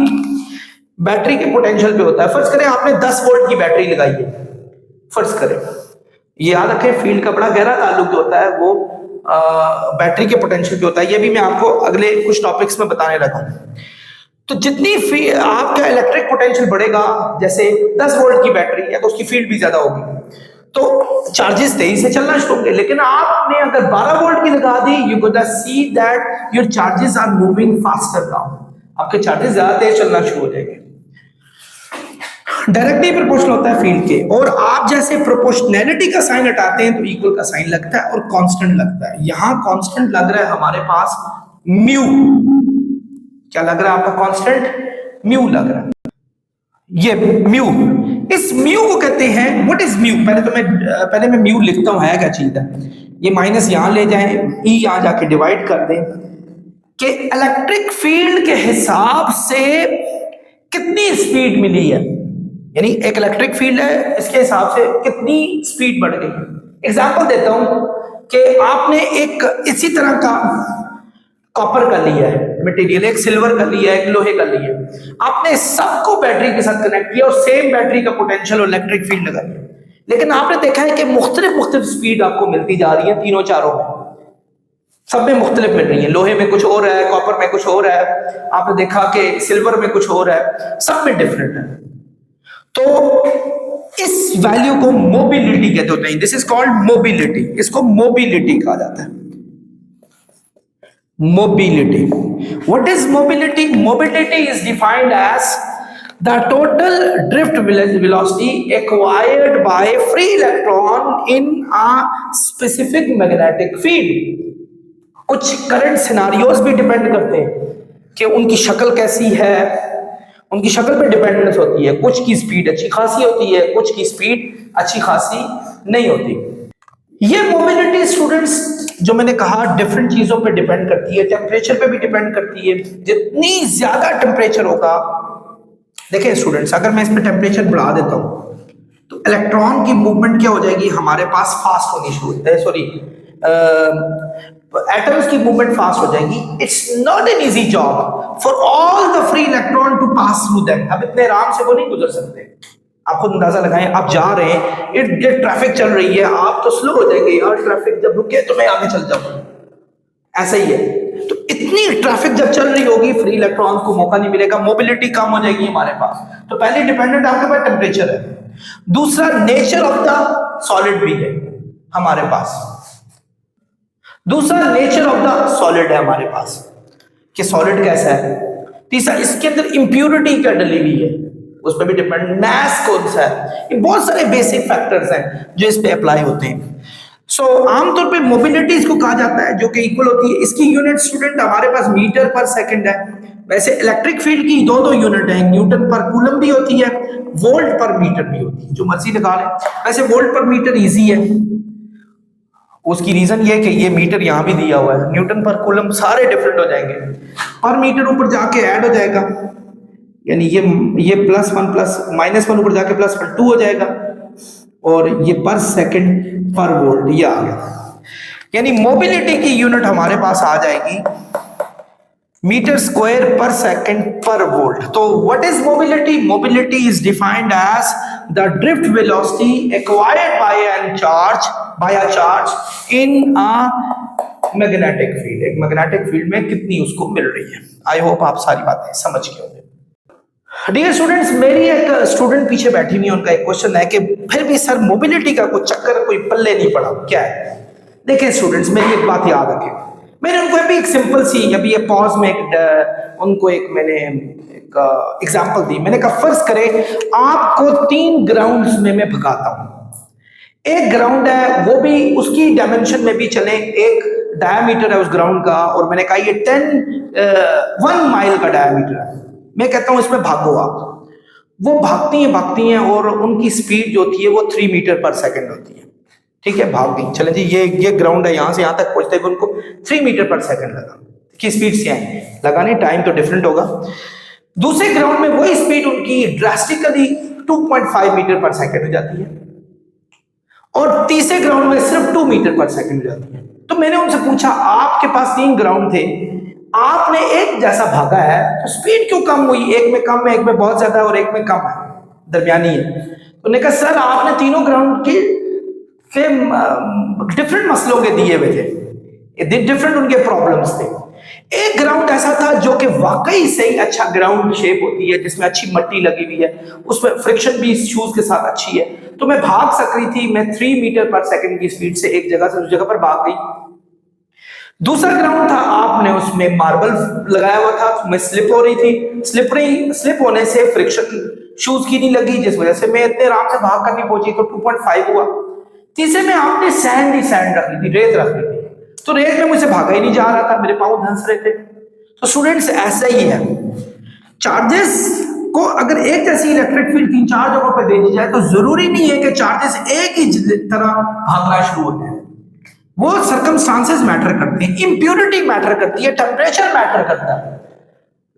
बैटरी के पोटेंशियल पे होता है। फर्ज करें आपने 10 वोल्ट की बैटरी लगाई है, फर्ज करें, ये याद रखें फील्ड का बड़ा गहरा ताल्लुक जो होता है वो बैटरी के पोटेंशियल पे होता है, ये भी मैं आपको अगले कुछ टॉपिक्स में बताने लगा हूं। तो जितनी आपका इलेक्ट्रिक पोटेंशियल बढ़ेगा, जैसे 10 वोल्ट की बैटरी है तो उसकी फील्ड भी ज्यादा होगी, तो चार्जेस तेजी से चलना शुरू होंगे। लेकिन आपने अगर 12 वोल्ट की लगा दी, you gonna see that your charges are moving faster now, आपके चार्जेस ज्यादा तेज चलना शुरू हो जाएंगे। डायरेक्टली प्रोपोर्शनल होता है फील्ड के, और आप जैसे प्रोपोर्शनैलिटी का साइन हटाते हैं तो इक्वल का साइन लगता है और कांस्टेंट लगता है। यहां कांस्टेंट लग रहा है हमारे पास म्यू, क्या लग रहा है आपका कांस्टेंट? म्यू लग रहा है। ये म्यू, इस म्यू को कहते हैं, व्हाट इज म्यू? पहले मैं म्यू लिखता हूं, है क्या चीज है ये, माइनस यहां ले जाएं, ई यहां जाके डिवाइड कर दें कि इलेक्ट्रिक फील्ड के हिसाब से कितनी स्पीड मिली है, यानी एक इलेक्ट्रिक फील्ड है, इसके हिसाब से कितनी स्पीड बढ़ गई। एग्जांपल देता हूं कि आपने एक इसी तरह का कॉपर का लिया है मटेरियल, एक सिल्वर का लिया है, एक लोहे का लिया है, आपने सबको बैटरी के साथ कनेक्ट किया और सेम बैटरी का पोटेंशियल और इलेक्ट्रिक फील्ड लगा दिया, लेकिन आपने देखा है कि मुख्तलिफ स्पीड आपको मिलती जा रही है तीनों चारों में, सब में मुख्तलिफ मिल रही है। लोहे में कुछ हो रहा है, कॉपर में कुछ हो रहा है, आपने देखा कि सिल्वर में कुछ हो रहा है, सब में डिफरेंट है। तो इस वैल्यू को मोबिलिटी कहते होते हैं, दिस इज कॉल्ड मोबिलिटी, इसको मोबिलिटी कहा जाता है। Mobility. What is mobility? Mobility is defined as the total drift velocity acquired by free electron in a specific magnetic field. कुछ करंट सिनारियोज भी डिपेंड करते हैं कि उनकी शक्ल कैसी है, उनकी शक्ल पे डिपेंडेंस होती है। कुछ की स्पीड अच्छी खासी होती है, कुछ की स्पीड अच्छी खासी नहीं होती। ये मोबिलिटी स्टूडेंट्स जो मैंने कहा डिफरेंट चीजों पे डिपेंड करती है, टेम्परेचर पे भी डिपेंड करती है। जितनी ज्यादा टेम्परेचर होगा, देखिए स्टूडेंट्स, अगर मैं इस पे टेम्परेचर बढ़ा देता हूं तो इलेक्ट्रॉन की मूवमेंट क्या हो जाएगी, हमारे पास फास्ट होनी शुरू होती है, सॉरी एटम्स की मूवमेंट फास्ट हो जाएगी। It's not an easy job for all the free electron to pass through that. अब इतने आराम से वो नहीं गुजर सकते। आप खुद अंदाजा लगाएं, आप जा रहे हैं, इर्द गिर्द ट्रैफिक चल रही है, आप तो स्लो हो जाएंगे यार, ट्रैफिक जब रुके तो मैं आगे चल जाऊंगा, ऐसा ही है। तो इतनी ट्रैफिक जब चल रही होगी, फ्री इलेक्ट्रॉन को मौका नहीं मिलेगा, मोबिलिटी कम हो जाएगी हमारे पास। तो पहले डिपेंडेंट आपके पास टेम्परेचर है, दूसरा नेचर ऑफ द सॉलिड भी है हमारे पास, दूसरा नेचर ऑफ द सॉलिड है हमारे पास कि सॉलिड कैसा है, तीसरा इसके अंदर इंप्योरिटी क्या डली हुई है, उस पर भी डिपेंड, मैस कौन सा है, ये बहुत सारे बेसिक फैक्टर्स हैं जो इस पे अप्लाई होते हैं। सो आमतौर पे मोबिलिटी इसको कहा जाता है जो कि इक्वल होती है, इसकी यूनिट स्टूडेंट हमारे पास मीटर पर सेकंड है। वैसे इलेक्ट्रिक फील्ड की दो यूनिट है, न्यूटन पर कूलम भी होती है, वोल्ट पर मीटर भी होती है, जो मर्जी लगा ले। वैसे वोल्ट पर मीटर इजी है, उसकी रीजन ये है कि ये मीटर यहां भी दिया हुआ है, न्यूटन पर कूलम सारे डिफरेंट हो जाएंगे, पर मीटर ऊपर जाके ऐड हो जाएगा, यानी ये +1 प्लस -1 ऊपर जाके +2 हो जाएगा, और ये पर सेकंड पर वोल्ट ये आ गया। यानी मोबिलिटी की यूनिट हमारे पास आ जाएगी मीटर स्क्वायर पर सेकंड पर वोल्ट। तो what is mobility? Mobility is defined as the drift velocity acquired by a charge in a magnetic field. एक मैग्नेटिक फील्ड में कितनी उसको मिल रही है। आई होप आप सारी बातें समझ गए होंगे। डियर स्टूडेंट्स, मेरी एक स्टूडेंट पीछे बैठी हुई है, उनका एक क्वेश्चन है कि फिर भी सर मोबिलिटी का कोई चक्कर कोई पल्ले नहीं पड़ा, क्या है? देखिए स्टूडेंट्स, मेरी एक बात याद रखें, मैंने उनको अभी एक सिंपल सी, अभी ये पॉज में उनको एक मैंने एक एग्जांपल दी। मैंने कहा फर्ज करें आपको 3 ग्राउंड्स में मैं भगाता हूं। एक ग्राउंड है, वो भी उसकी डायमेंशन में भी चले, एक डायमीटर है उस ग्राउंड का, और मैंने कहा ये 1 माइल का डायमीटर है। मैं कहता हूं इसमें भागो आप। वो भागती हैं और उनकी स्पीड जो होती है वो 3 मीटर पर सेकंड होती है। ठीक है, भाग गई, चले जी, ये ग्राउंड है, यहां से यहां तक पहुंचते उनको 3 मीटर पर सेकंड लगा। किस स्पीड से आए लगाने, टाइम तो डिफरेंट होगा। दूसरे ग्राउंड में वही स्पीड उनकी ड्रास्टिकली 2.5 मीटर पर सेकंड हो जाती है, और तीसरे ग्राउंड में सिर्फ 2 मीटर पर सेकंड हो जाती है। तो मैंने उनसे पूछा, आपके पास 3 ग्राउंड थे, आपने एक जैसा भागा है, तो स्पीड क्यों कम हुई? एक में कम है, एक में बहुत ज्यादा है, और एक में कम है, दरमियानी है। तो उन्होंने कहा सर आपने तीनों ग्राउंड के डिफरेंट मसलों के दिए हुए थे, डिफरेंट उनके प्रॉब्लम्स थे। एक ग्राउंड ऐसा था जो कि वाकई सही अच्छा ग्राउंड शेप होती है, जिसमें अच्छी मट्टी लगी हुई है, उसमें फ्रिक्शन भी शूज के साथ अच्छी है, तो मैं भाग सक रही थी। मैं 3 मीटर पर सेकंड की स्पीड से एक जगह से दूसरी जगह पर भाग गई। दूसरा ग्राउंड था, आपने उसमें मार्बल लगाया हुआ था, मैं स्लिप हो रही थी, स्लिप होने से फ्रिक्शन शूज की नहीं लगी, जिस वजह से मैं इतने आराम से भाग कर नहीं पहुंची, तो 2.5 हुआ। तीसरे में आपने सैंड ही सैंड रख ली थी, रेत रख ली थी, तो रेत में मुझसे भागा ही नहीं जा रहा था, मेरे पांव धंस रहे थे। तो स्टूडेंट्स ऐसा ही है, चार्जेस को अगर एक जैसी इलेक्ट्रिक फील्ड 3-4 जगहों पर दे दी जाए तो जरूरी नहीं है कि चार्जेस एक ही तरह भागना शुरू होते हैं। वो सर्कमस्टांसेस मैटर करते हैं, इंप्योरिटी मैटर करती है, टेम्परेचर मैटर करता है,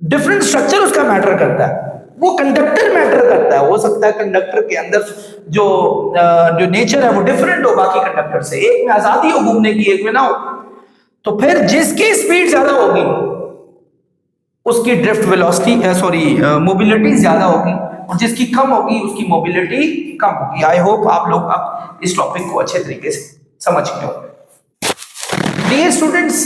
डिफरेंट स्ट्रक्चर उसका मैटर करता है, वो कंडक्टर मैटर करता है। हो सकता है कंडक्टर के अंदर जो नेचर है वो डिफरेंट हो बाकी कंडक्टर से, एक में आजादी हो घूमने की, एक में ना हो। तो फिर जिसकी स्पीड ज्यादा होगी उसकी ड्रिफ्ट वेलोसिटी मोबिलिटी ज्यादा होगी, और जिसकी कम होगी उसकी मोबिलिटी कम होगी। आई होप आप लोग अब इस टॉपिक को अच्छे तरीके से समझ गए हो। डियर स्टूडेंट्स,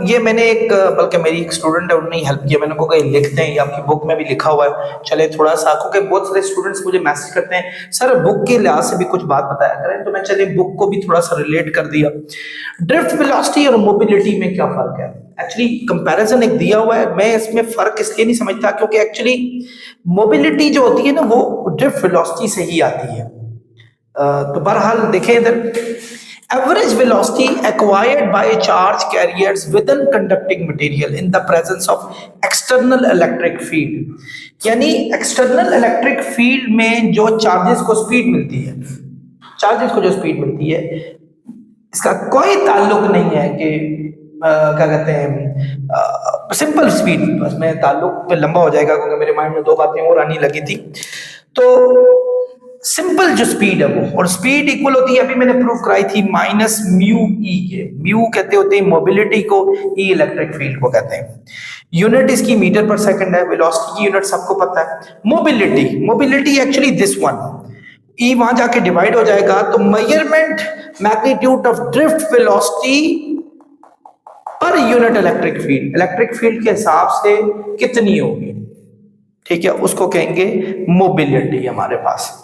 ये मैंने बल्कि मेरी एक स्टूडेंट है, उन्होंने हेल्प किया, मैंने कहा लिखते हैं, ये आपकी बुक में भी लिखा हुआ है, चले थोड़ा सा, क्योंकि बहुत सारे स्टूडेंट्स मुझे मैसेज करते हैं सर बुक के लिहाज से भी कुछ बात बताया करें, तो मैं चले बुक को भी थोड़ा सा रिलेट कर दिया। ड्रिफ्ट वेलोसिटी और मोबिलिटी में क्या फर्क है? एक्चुअली कंपैरिजन एक दिया हुआ है, मैं इसमें फर्क इसलिए नहीं समझता क्योंकि एक्चुअली मोबिलिटी जो होती है ना वो ड्रिफ्ट वेलोसिटी से ही आती है। तो बहरहाल देखें इधर, average velocity acquired by charge carriers within conducting material in the presence of external electric field, यानी external electric field में जो चार्जेस को स्पीड मिलती है, चार्जेस को जो स्पीड मिलती है, इसका कोई ताल्लुक नहीं है कि क्या कहते हैं सिंपल स्पीड, बस मैं ताल्लुक पे लंबा हो जाएगा क्योंकि मेरे माइंड में दो बातें और आने लगी थी। तो सिंपल जो स्पीड है वो, और स्पीड इक्वल होती है, अभी मैंने प्रूफ कराई थी, माइनस म्यू ई के। म्यू कहते होते हैं मोबिलिटी को, ई इलेक्ट्रिक फील्ड को कहते हैं। यूनिट इसकी मीटर पर सेकंड है, वेलोसिटी की यूनिट सबको पता है। मोबिलिटी एक्चुअली दिस वन, ई वहां जाके डिवाइड हो जाएगा, तो measurement magnitude of drift velocity per unit electric field के हिसाब से कितनी होगी, ठीक है, उसको कहेंगे मोबिलिटी। हमारे पास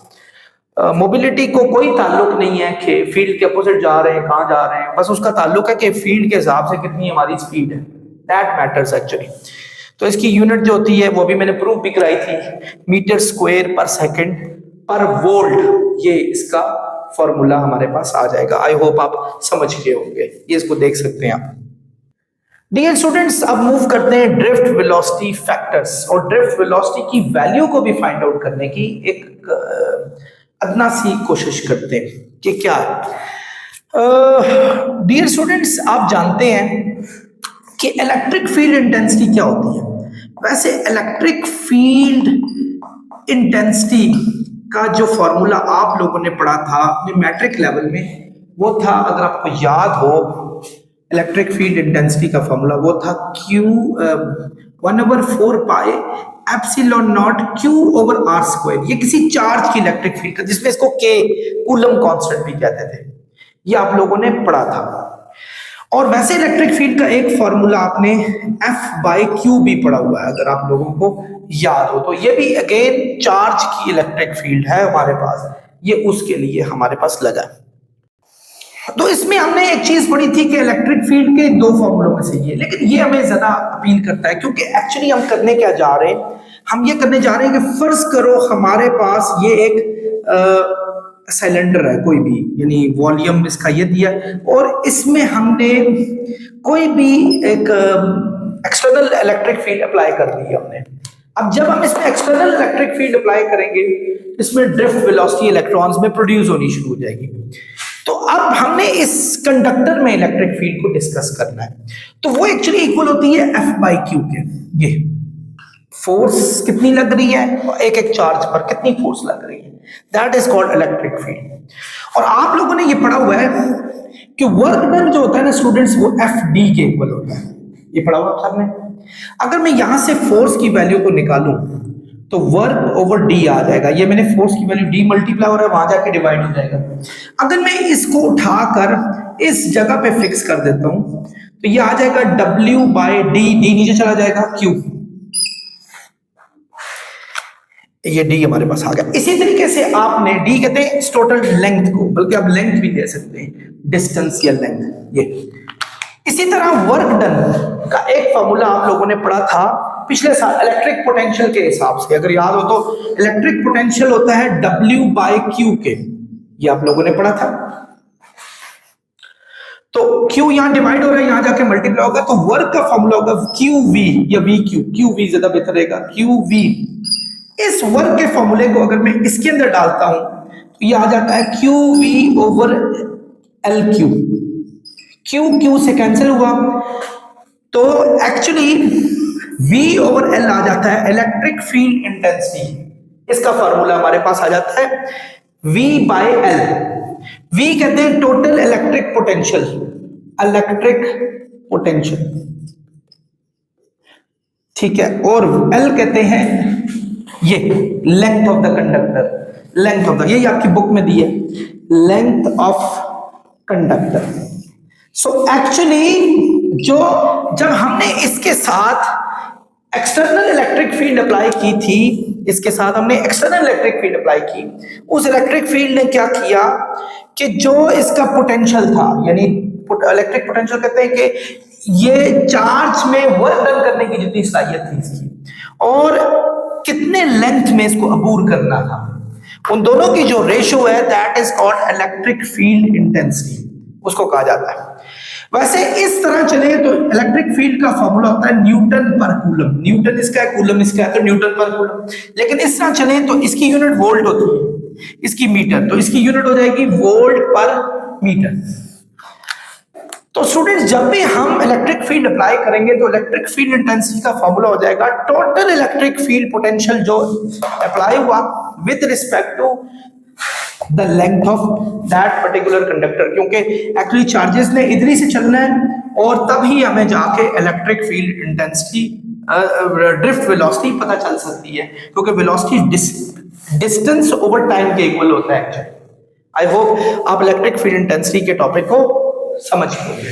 मोबिलिटी को कोई ताल्लुक नहीं है कि फील्ड के अपोजिट जा रहे हैं, कहाँ जा रहे हैं, बस उसका ताल्लुक है कि फील्ड के हिसाब से कितनी हमारी स्पीड है, दैट मैटर्स एक्चुअली। तो इसकी यूनिट जो होती है वो भी मैंने प्रूफ भी कराई थी, मीटर स्क्वायर पर सेकंड पर वोल्ट, ये इसका फॉर्मूला हमारे पास आ जाएगा। आई होप आप समझ गए होंगे, ये इसको देख सकते हैं आप। डियर स्टूडेंट्स, अब मूव करते हैं ड्रिफ्ट वेलोसिटी फैक्टर्स, और ड्रिफ्ट वेलोसिटी की वैल्यू को भी फाइंड आउट करने की एक अदना सी कोशिश करते हैं कि क्या है। डियर स्टूडेंट्स, आप जानते हैं कि इलेक्ट्रिक फील्ड इंटेंसिटी क्या होती है। वैसे इलेक्ट्रिक फील्ड इंटेंसिटी का जो फॉर्मूला आप लोगों ने पढ़ा था अपने मैट्रिक लेवल में, वो था, अगर आपको याद हो, इलेक्ट्रिक फील्ड इंटेंसिटी का फॉर्मूला वो था Q 1/4 pi epsilon not Q over R square. ये किसी चार्ज की इलेक्ट्रिक फील्ड का, जिसमें इसको K कूलम कांस्टेंट भी कहते थे, ये आप लोगों ने पढ़ा था। और वैसे इलेक्ट्रिक फील्ड का एक फॉर्मूला आपने F/Q भी पढ़ा हुआ है, अगर आप लोगों को याद हो तो। ये भी अगेन चार्ज की इलेक्ट्रिक फील्ड है हमारे पास, ये उसके लिए हमारे पास लगा है। तो इसमें हमने एक चीज पढ़ी थी कि इलेक्ट्रिक फील्ड के दो फॉर्मूलों में से ये, लेकिन ये हमें ज्यादा अपील करता है क्योंकि एक्चुअली हम करने क्या जा रहे हैं, हम ये करने जा रहे हैं कि फर्ज करो हमारे पास ये एक सिलेंडर है कोई भी, यानी वॉल्यूम इसका ये दिया, और इसमें हमने कोई भी एक एक्सटर्नल इलेक्ट्रिक फील्ड अप्लाई कर दी है हमने। अब जब हम इसमें एक्सटर्नल इलेक्ट्रिक फील्ड अप्लाई करेंगे, इसमें ड्रिफ्ट वेलोसिटी इलेक्ट्रॉन्स में प्रोड्यूस होनी शुरू हो जाएगी। तो अब हमने इस कंडक्टर में इलेक्ट्रिक फील्ड को डिस्कस करना है, तो वो एक्चुअली इक्वल होती है F/Q के। ये फोर्स कितनी लग रही है, एक एक चार्ज पर कितनी फोर्स लग रही है, that is called electric field. और आप लोगों ने ये पढ़ा हुआ है कि वर्क डन जो होता है ना स्टूडेंट्स, वो Fd के इक्वल होता है, ये पढ़ा हुआ सबने। अगर मैं यहां से फोर्स की वैल्यू को निकालूं तो वर्क ओवर डी आ जाएगा। ये मैंने फोर्स की वैल्यू डी मल्टीप्लाई हो रहा है, वहां जाके डिवाइड हो जाएगा। अगर मैं इसको उठाकर इस जगह पे फिक्स कर देता हूं तो ये आ जाएगा W बाय डी, डी नीचे चला जाएगा Q, ये डी हमारे पास आ गया। इसी तरीके से आपने डी कहते हैं इस टोटल लेंथ को, बल्कि आप लेंथ भी ले सकते हैं, डिस्टेंस या लेंथ। ये इसी तरह वर्क डन का एक फॉर्मूला आप लोगों ने पढ़ा था पिछले साल इलेक्ट्रिक पोटेंशियल के हिसाब से, अगर याद हो तो इलेक्ट्रिक पोटेंशियल होता है W बाय क्यू के, ये आप लोगों ने पढ़ा था। तो Q यहां डिवाइड हो रहा है, यहां जाके मल्टीप्लाई होगा, तो वर्क का फॉर्मूला होगा QV या VQ, QV ज्यादा बेहतर रहेगा, QV। इस वर्क के फॉर्मूले को अगर मैं इसके अंदर डालता हूं तो ये आ जाता है QV ओवर LQ, Q से कैंसिल हुआ, तो एक्चुअली V ओवर L आ जाता है इलेक्ट्रिक फील्ड इंटेंसिटी। इसका फॉर्मूला हमारे पास आ जाता है V बाय L। V कहते हैं total electric potential, electric potential, ठीक है, और L कहते हैं ये length of the conductor, length of the, यही आपकी बुक में दी है, length of conductor. So actually जब हमने इसके साथ एक्सटर्नल इलेक्ट्रिक फील्ड अप्लाई की थी, इसके साथ हमने एक्सटर्नल इलेक्ट्रिक फील्ड अप्लाई की, उस इलेक्ट्रिक फील्ड ने क्या किया कि जो इसका पोटेंशियल था, यानी इलेक्ट्रिक पोटेंशियल कहते हैं कि ये चार्ज में वर्क डन करने की जितनी सलाहियत थी इसकी, और कितने लेंथ में इसको अबूर करना था, उन दोनों की जो रेशियो है that is called electric field intensity, उसको कहा जाता है। वैसे इस तरह चले तो इलेक्ट्रिक फील्ड का फॉर्मूला होता है न्यूटन पर कूलम, न्यूटन इसका है, कूलम इसका है, तो न्यूटन पर कूलम। लेकिन इस तरह चले तो इसकी यूनिट वोल्ट होती है, इसकी मीटर, तो इसकी यूनिट हो जाएगी वोल्ट पर मीटर। तो स्टूडेंट्स जब भी हम इलेक्ट्रिक फील्ड अप्लाई करेंगे तो इलेक्ट्रिक फील्ड इंटेंसिटी का फॉर्मूला हो जाएगा टोटल इलेक्ट्रिक फील्ड पोटेंशियल जो अप्लाई हुआ with respect to the length of that particular conductor, क्योंकि एक्चुअली चार्जेस ने इधर ही से चलना है और तभी हमें जाके electric field intensity drift velocity पता चल सकती है, क्योंकि वेलोसिटी डिस्टेंस ओवर टाइम के इक्वल होता है एक्चुअली। आई होप आप इलेक्ट्रिक फील्ड इंटेंसिटी के टॉपिक को समझ गए।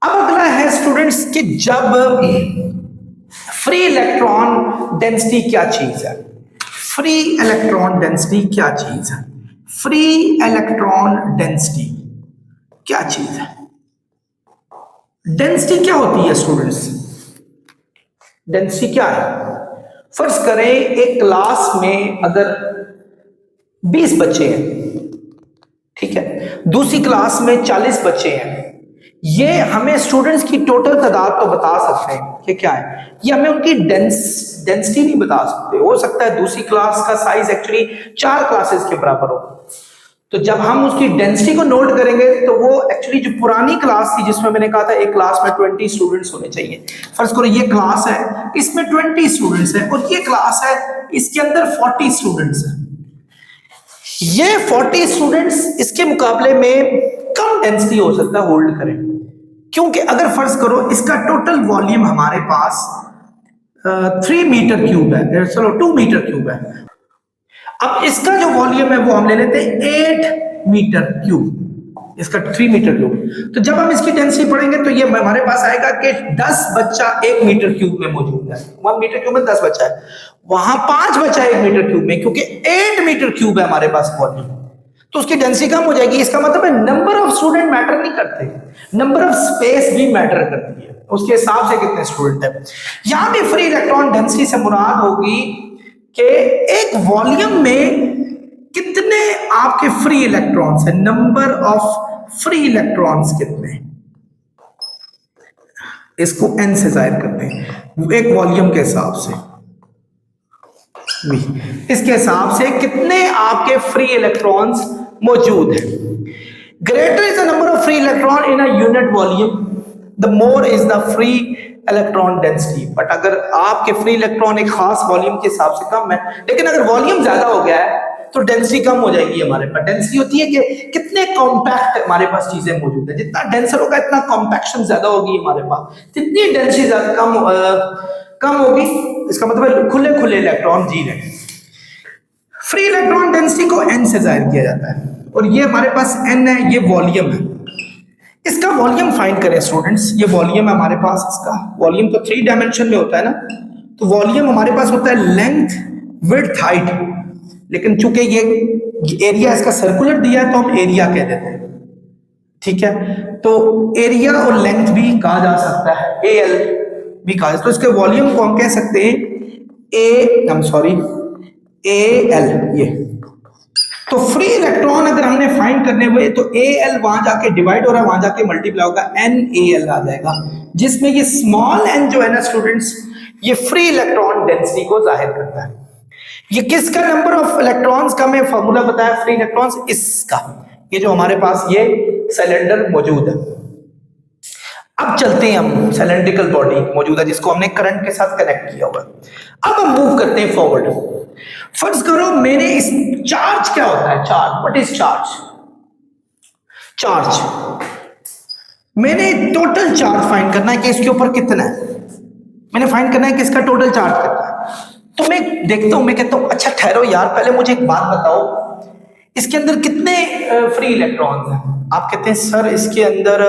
अब अगला है स्टूडेंट्स कि जब फ्री इलेक्ट्रॉन डेंसिटी क्या चीज है, फ्री इलेक्ट्रॉन डेंसिटी क्या चीज है, फ्री इलेक्ट्रॉन डेंसिटी क्या चीज है, डेंसिटी क्या होती है स्टूडेंट्स, डेंसिटी क्या है। फर्ज करें एक क्लास में अगर 20 बच्चे हैं, ठीक है, दूसरी क्लास में 40 बच्चे हैं, ये हमें स्टूडेंट्स की टोटल तादाद तो बता सकते हैं कि क्या है, ये हमें उनकी डेंसिटी नहीं बता सकते। हो सकता है दूसरी क्लास का साइज एक्चुअली 4 क्लासेस के बराबर हो, तो जब हम उसकी डेंसिटी को नोट करेंगे तो वो एक्चुअली जो पुरानी क्लास थी जिसमें मैंने कहा था एक क्लास में 20 स्टूडेंट्स होने चाहिए, फर्ज करो ये क्लास है इसमें 20 स्टूडेंट्स है और ये क्लास है इसके अंदर 40 स्टूडेंट्स है, ये 40 स्टूडेंट्स इसके मुकाबले में कम डेंसिटी हो सकता है होल्ड करें, क्योंकि अगर फर्ज करो इसका टोटल वॉल्यूम हमारे पास 3 मीटर क्यूब है, चलो 2 मीटर क्यूब है, अब इसका जो वॉल्यूम है वो हम ले लेते हैं 8 मीटर क्यूब, इसका 3 मीटर क्यूब, तो जब हम इसकी डेंसिटी पढ़ेंगे तो ये हमारे पास आएगा कि 10 बच्चा 1 मीटर क्यूब में मौजूद है, 1 मीटर क्यूब में 10 बच्चा है, वहां 5 बच्चा 1 मीटर क्यूब में, क्योंकि 8 मीटर क्यूब है हमारे पास वॉल्यूम, तो उसकी डेंसिटी कम हो जाएगी। इसका मतलब है नंबर ऑफ स्टूडेंट मैटर नहीं करते, नंबर ऑफ स्पेस भी मैटर करती है, उसके हिसाब से कितने स्टूडेंट है। यहां भी फ्री इलेक्ट्रॉन डेंसिटी से मुराद होगी कि एक वॉल्यूम में कितने आपके फ्री इलेक्ट्रॉन्स है, नंबर ऑफ फ्री इलेक्ट्रॉन्स कितने, इसको n से जाहिर करते हैं एक वॉल्यूम के हिसाब से, इसके हिसाब से कितने आपके फ्री इलेक्ट्रॉन्स मौजूद है। Greater is the number of free electron in a unit volume, the more is the free electron density. But अगर आपके फ्री इलेक्ट्रॉन एक खास वॉल्यूम के हिसाब से कम है, लेकिन अगर वॉल्यूम ज्यादा हो गया है तो डेंसिटी कम हो जाएगी हमारे पास। डेंसिटी होती है कि कितने कॉम्पैक्ट हमारे पास चीजें मौजूद है, जितना डेंसर होगा इतना कॉम्पैक्शन ज्यादा होगी हमारे पास, जितनी डेंसिटी ज्यादा कम कम होगी, इसका मतलब खुले खुले इलेक्ट्रॉन जी रहे हैं। फ्री इलेक्ट्रॉन डेंसिटी को n से जाहिर किया जाता है, और ये हमारे पास n है, ये वॉल्यूम है। इसका वॉल्यूम फाइंड करें स्टूडेंट्स, ये वॉल्यूम है हमारे पास, इसका वॉल्यूम तो 3 डायमेंशन में होता है ना, तो वॉल्यूम हमारे पास होता है लेंथ, विड्थ, हाइट, लेकिन चूंकि ये एरिया इसका सर्कुलर दिया है तो हम एरिया कह देते हैं, ठीक है। तो एरिया और लेंथ भी कहा जा सकता है, AL भी कहा जाता है, तो इसके वॉल्यूम को हम कह सकते हैं AL। ये तो फ्री इलेक्ट्रॉन अगर हमने फाइंड करने हुए तो AL वहां जाके डिवाइड हो रहा है, वहां जाके मल्टीप्लाई होगा, NaL आ जाएगा, जिसमें ये स्मॉल n जो है ना स्टूडेंट्स, ये फ्री इलेक्ट्रॉन डेंसिटी को जाहिर करता है। ये किसका नंबर ऑफ इलेक्ट्रॉन्स का मैं फॉर्मूला बताया, फ्री इलेक्ट्रॉन्स, इसका, ये जो हमारे पास ये सिलेंडर मौजूद है। अब चलते हैं हम, सिलेंड्रिकल बॉडी मौजूद है जिसको हमने करंट के साथ कनेक्ट किया हुआ। अब हम मूव करते हैं फॉरवर्ड। फर्ज करो मेरे इस चार्ज क्या होता है, charge, what is charge? Charge, मैंने टोटल चार्ज फाइंड करना है कि इसके ऊपर कितना है, मैंने फाइंड करना है कि इसका टोटल चार्ज कितना है। तो मैं देखता हूं, मैं कहता हूं अच्छा ठहरो यार, पहले मुझे एक बात बताओ, इसके अंदर कितने फ्री इलेक्ट्रॉन्स हैं? आप कहते हैं सर इसके अंदर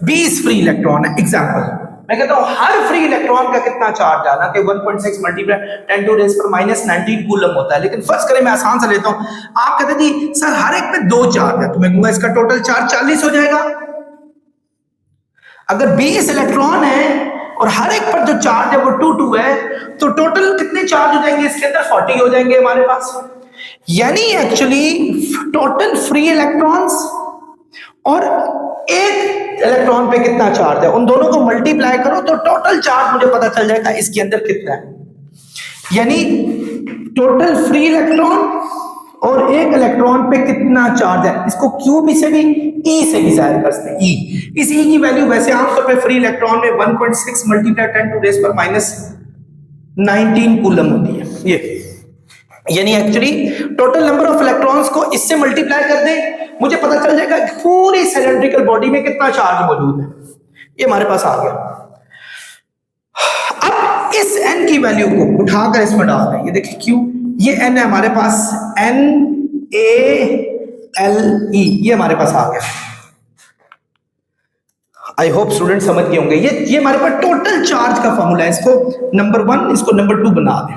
20 फ्री इलेक्ट्रॉन है। एग्जांपल मैं कहता हूं हर फ्री इलेक्ट्रॉन का कितना चार्ज आना कि 1.6 मल्टीप्लाई 10 टू रेज़ पर -19 कूलम होता है। लेकिन फर्स्ट करें, मैं आसान से लेता हूं, आप कहते हैं जी सर हर एक में 2 चार्ज है, तो मैं कहूंगा इसका टोटल चार्ज 40 हो जाएगा। अगर 20 इलेक्ट्रॉन है और हर एक पर जो चार्ज है वो 2 है, तो टोटल कितने चार्ज हो जाएंगे इसके अंदर? 40 हो जाएंगे हमारे पास। यानी एक्चुअली टोटल फ्री इलेक्ट्रॉन्स और एक इलेक्ट्रॉन पे कितना चार्ज है, उन दोनों को मल्टीप्लाई करो तो टोटल चार्ज मुझे पता चल जाएगा इसके अंदर कितना है। यानी टोटल फ्री इलेक्ट्रॉन और एक इलेक्ट्रॉन पे कितना चार्ज है, इसको क्यूब से भी ई से भी जाहिर कर सकते हैं। ई, इस ई की वैल्यू वैसे आमतौर पे फ्री इलेक्ट्रॉन में 1.6 मल्टीप्लाई 10 टू रेज़ पर -19 कूलम होती है। ये यानी actually total number of electrons को इससे मल्टीप्लाई कर दें, मुझे पता चल जाएगा कि पूरी सिलेंड्रिकल बॉडी में कितना चार्ज मौजूद है। ये हमारे पास आ गया। अब इस n की वैल्यू को उठाकर इसमें डाल दें, ये देखिए क्यों, ये n है हमारे पास, NaLe, ये हमारे पास आ गया। आई होप स्टूडेंट समझ गए होंगे। ये हमारे पास टोटल चार्ज का फॉर्मूला है, इसको नंबर 1, इसको नंबर 2 बना दें।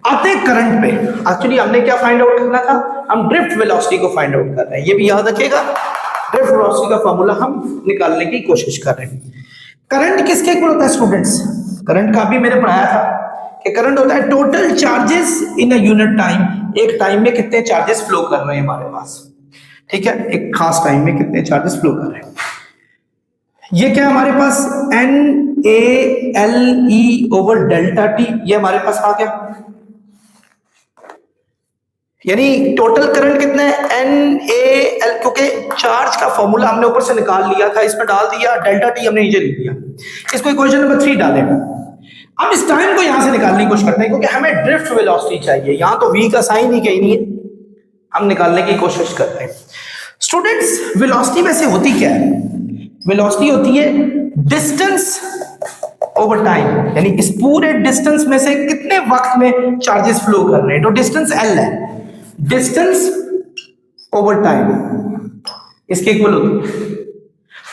आते हैं करंट पे। एक्चुअली हमने क्या फाइंड आउट करना था, हम ड्रिफ्ट वेलोसिटी को फाइंड आउट कर रहे हैं, ये भी याद रखिएगा। ड्रिफ्ट वेलोसिटी का फॉर्मूला हम निकालने की कोशिश कर रहे हैं। करंट किसके इक्वल होता है स्टूडेंट्स? करंट का भी मैंने पढ़ाया था कि करंट होता है total charges in a unit time, एक टाइम में कितने चार्जेस फ्लो कर रहे हैं हमारे पास, ठीक है, एक खास टाइम में कितने चार्जेस फ्लो कर रहे हैं। ये क्या हमारे पास NaLe ओवर डेल्टा टी, ये हमारे पास आ गया। यानी टोटल करंट कितना है, NaL, क्योंकि चार्ज का फॉर्मूला हमने ऊपर से निकाल लिया था, इसमें डाल दिया, डेल्टा टी हमने नीचे लिख दिया। इसको इक्वेशन नंबर 3 डालें। अब इस टाइम को यहां से निकालने की कोशिश करते हैं, क्योंकि हमें ड्रिफ्ट वेलोसिटी चाहिए। यहां तो v का साइन ही कहीं नहीं है, हम निकालने की कोशिश कर रहे हैं। स्टूडेंट्स वेलोसिटी वैसे होती क्या है? वेलोसिटी होती है डिस्टेंस ओवर टाइम, यानी इस पूरे डिस्टेंस में से कितने वक्त में चार्जेस फ्लो कर रहे हैं। तो डिस्टेंस L है, डिस्टेंस ओवर टाइम इसके इक्वल होती है।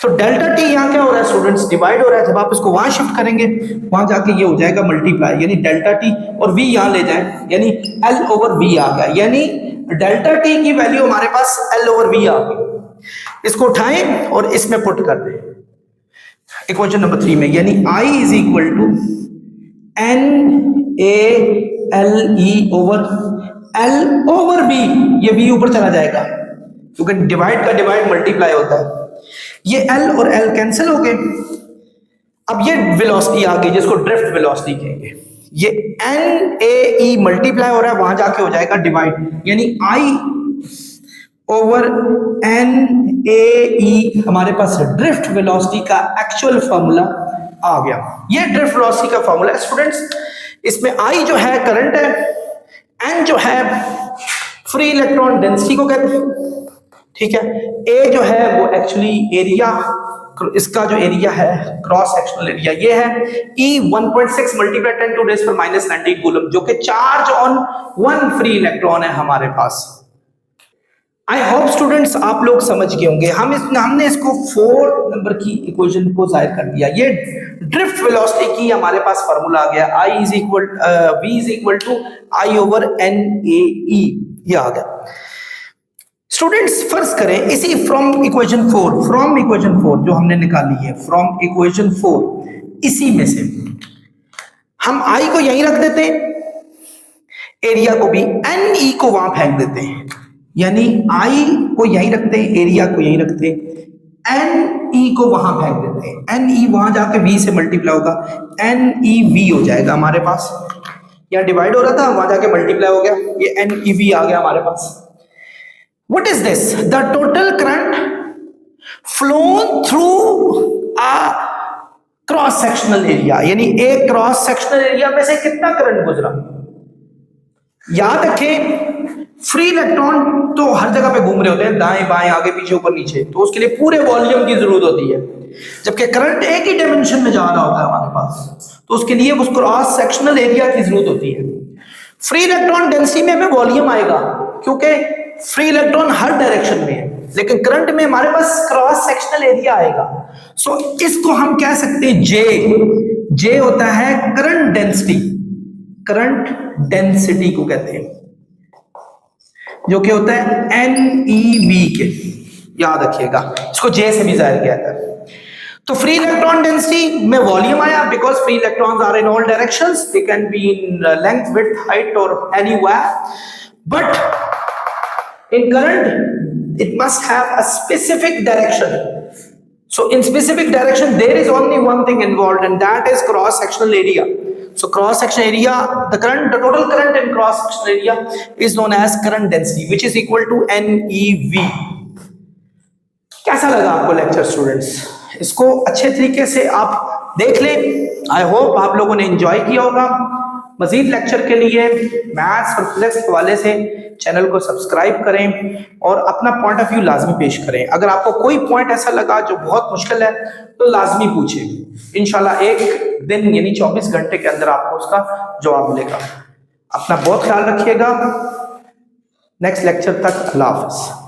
तो डेल्टा टी यहां क्या हो रहा है स्टूडेंट्स, डिवाइड हो रहा है। जब आप इसको वहां शिफ्ट करेंगे वहां जाके ये हो जाएगा मल्टीप्लाई, यानी डेल्टा टी और v यहां ले जाएं, यानी L ओवर v आ गया। यानी डेल्टा टी की वैल्यू हमारे पास L ओवर v आ गई। इसको उठाएं और इसमें पुट कर दें इक्वेशन नंबर 3 में, यानी I is equal to NaLe over L over v, ये v ऊपर चला जाएगा क्योंकि डिवाइड का डिवाइड मल्टीप्लाई होता है। ये L और L कैंसिल हो गए। अब ये वेलोसिटी आ गई जिसको ड्रिफ्ट वेलोसिटी कहेंगे। ये NaE मल्टीप्लाई हो रहा है, वहां जाके हो जाएगा डिवाइड, यानी I ओवर NaE हमारे पास ड्रिफ्ट वेलोसिटी का एक्चुअल फॉर्मूला आ गया। ये ड्रिफ्ट वेलोसिटी का फॉर्मूला है स्टूडेंट्स। इसमें I जो है करंट है, N जो है फ्री इलेक्ट्रॉन डेंसिटी को कहते हैं, ठीक है, A जो है वो एक्चुअली एरिया इसका जो एरिया है क्रॉस सेक्शनल एरिया ये है E 1.6 मल्टीप्लाई 10 टू रेज़ पर माइनस 19 कूलम, जो कि चार्ज ऑन 1 फ्री इलेक्ट्रॉन है हमारे पास। आई होप स्टूडेंट्स आप लोग समझ गए होंगे। हमने इसको 4 नंबर की इक्वेशन को जाहिर कर दिया। ये ड्रिफ्ट वेलोसिटी की हमारे पास फार्मूला आ गया, V is equal to I over NAE, ये आ गया। स्टूडेंट्स फर्ज करें इसी फ्रॉम इक्वेशन 4 जो हमने निकाली है, फ्रॉम इक्वेशन 4 इसी में से हम I को यहीं रख देते हैं, एरिया को भी NE को वहां फेंक देते हैं, यानी I को यहीं रखते हैं, एरिया को यहीं रखते हैं, NE को वहां फेंक देते हैं, NE वहां जाके V से मल्टीप्लाई होगा, NEV हो जाएगा हमारे पास। यहाँ डिवाइड हो रहा था, वहां जाके मल्टीप्लाई हो गया, ये NEV आ गया हमारे पास। What is this? The total current flown through a cross sectional area, यानी एक क्रॉस सेक्शनल एरिया में से कितना करंट गुजरा। याद रखें फ्री इलेक्ट्रॉन तो हर जगह पे घूम रहे होते हैं, दाएं बाएं आगे पीछे ऊपर नीचे, तो उसके लिए पूरे वॉल्यूम की जरूरत होती है, जबकि करंट एक ही डायमेंशन में जा रहा होता है हमारे पास, तो उसके लिए उस क्रॉस सेक्शनल एरिया की जरूरत होती है। फ्री इलेक्ट्रॉन डेंसिटी में हमें वॉल्यूम आएगा क्योंकि फ्री इलेक्ट्रॉन हर डायरेक्शन में है, लेकिन करंट में हमारे पास क्रॉस सेक्शनल एरिया आएगा। सो इसको हम कह सकते हैं जे होता है करंट डेंसिटी को कहते हैं, जो कि होता है NeV के, याद रखिएगा इसको J से भी जाहिर किया जाता है। तो फ्री इलेक्ट्रॉन डेंसिटी में वॉल्यूम आया because free electrons are in all directions, they can be in length, width, height और anywhere, but in current it must have a specific direction. So in specific direction there is only one thing involved, and that is cross sectional area. So cross sectional area, the total current in cross sectional area is known as current density, which is equal to NeV. कैसा लगा आपको लेक्चर स्टूडेंट्स? इसको अच्छे तरीके से आप देख लें। आई होप आप लोगों ने एंजॉय किया होगा। मजीद लेक्चर के लिए मैथ्स और फिजिक्स के हवाले से चैनल को सब्सक्राइब करें और अपना पॉइंट ऑफ व्यू लाजमी पेश करें। अगर आपको कोई पॉइंट ऐसा लगा जो बहुत मुश्किल है तो लाजमी पूछें, इंशाल्लाह एक दिन यानी 24 घंटे के अंदर आपको उसका जवाब मिलेगा। अपना बहुत ख्याल रखिएगा। नेक्स्ट लेक्चर तक अल्लाह हाफ़िज़।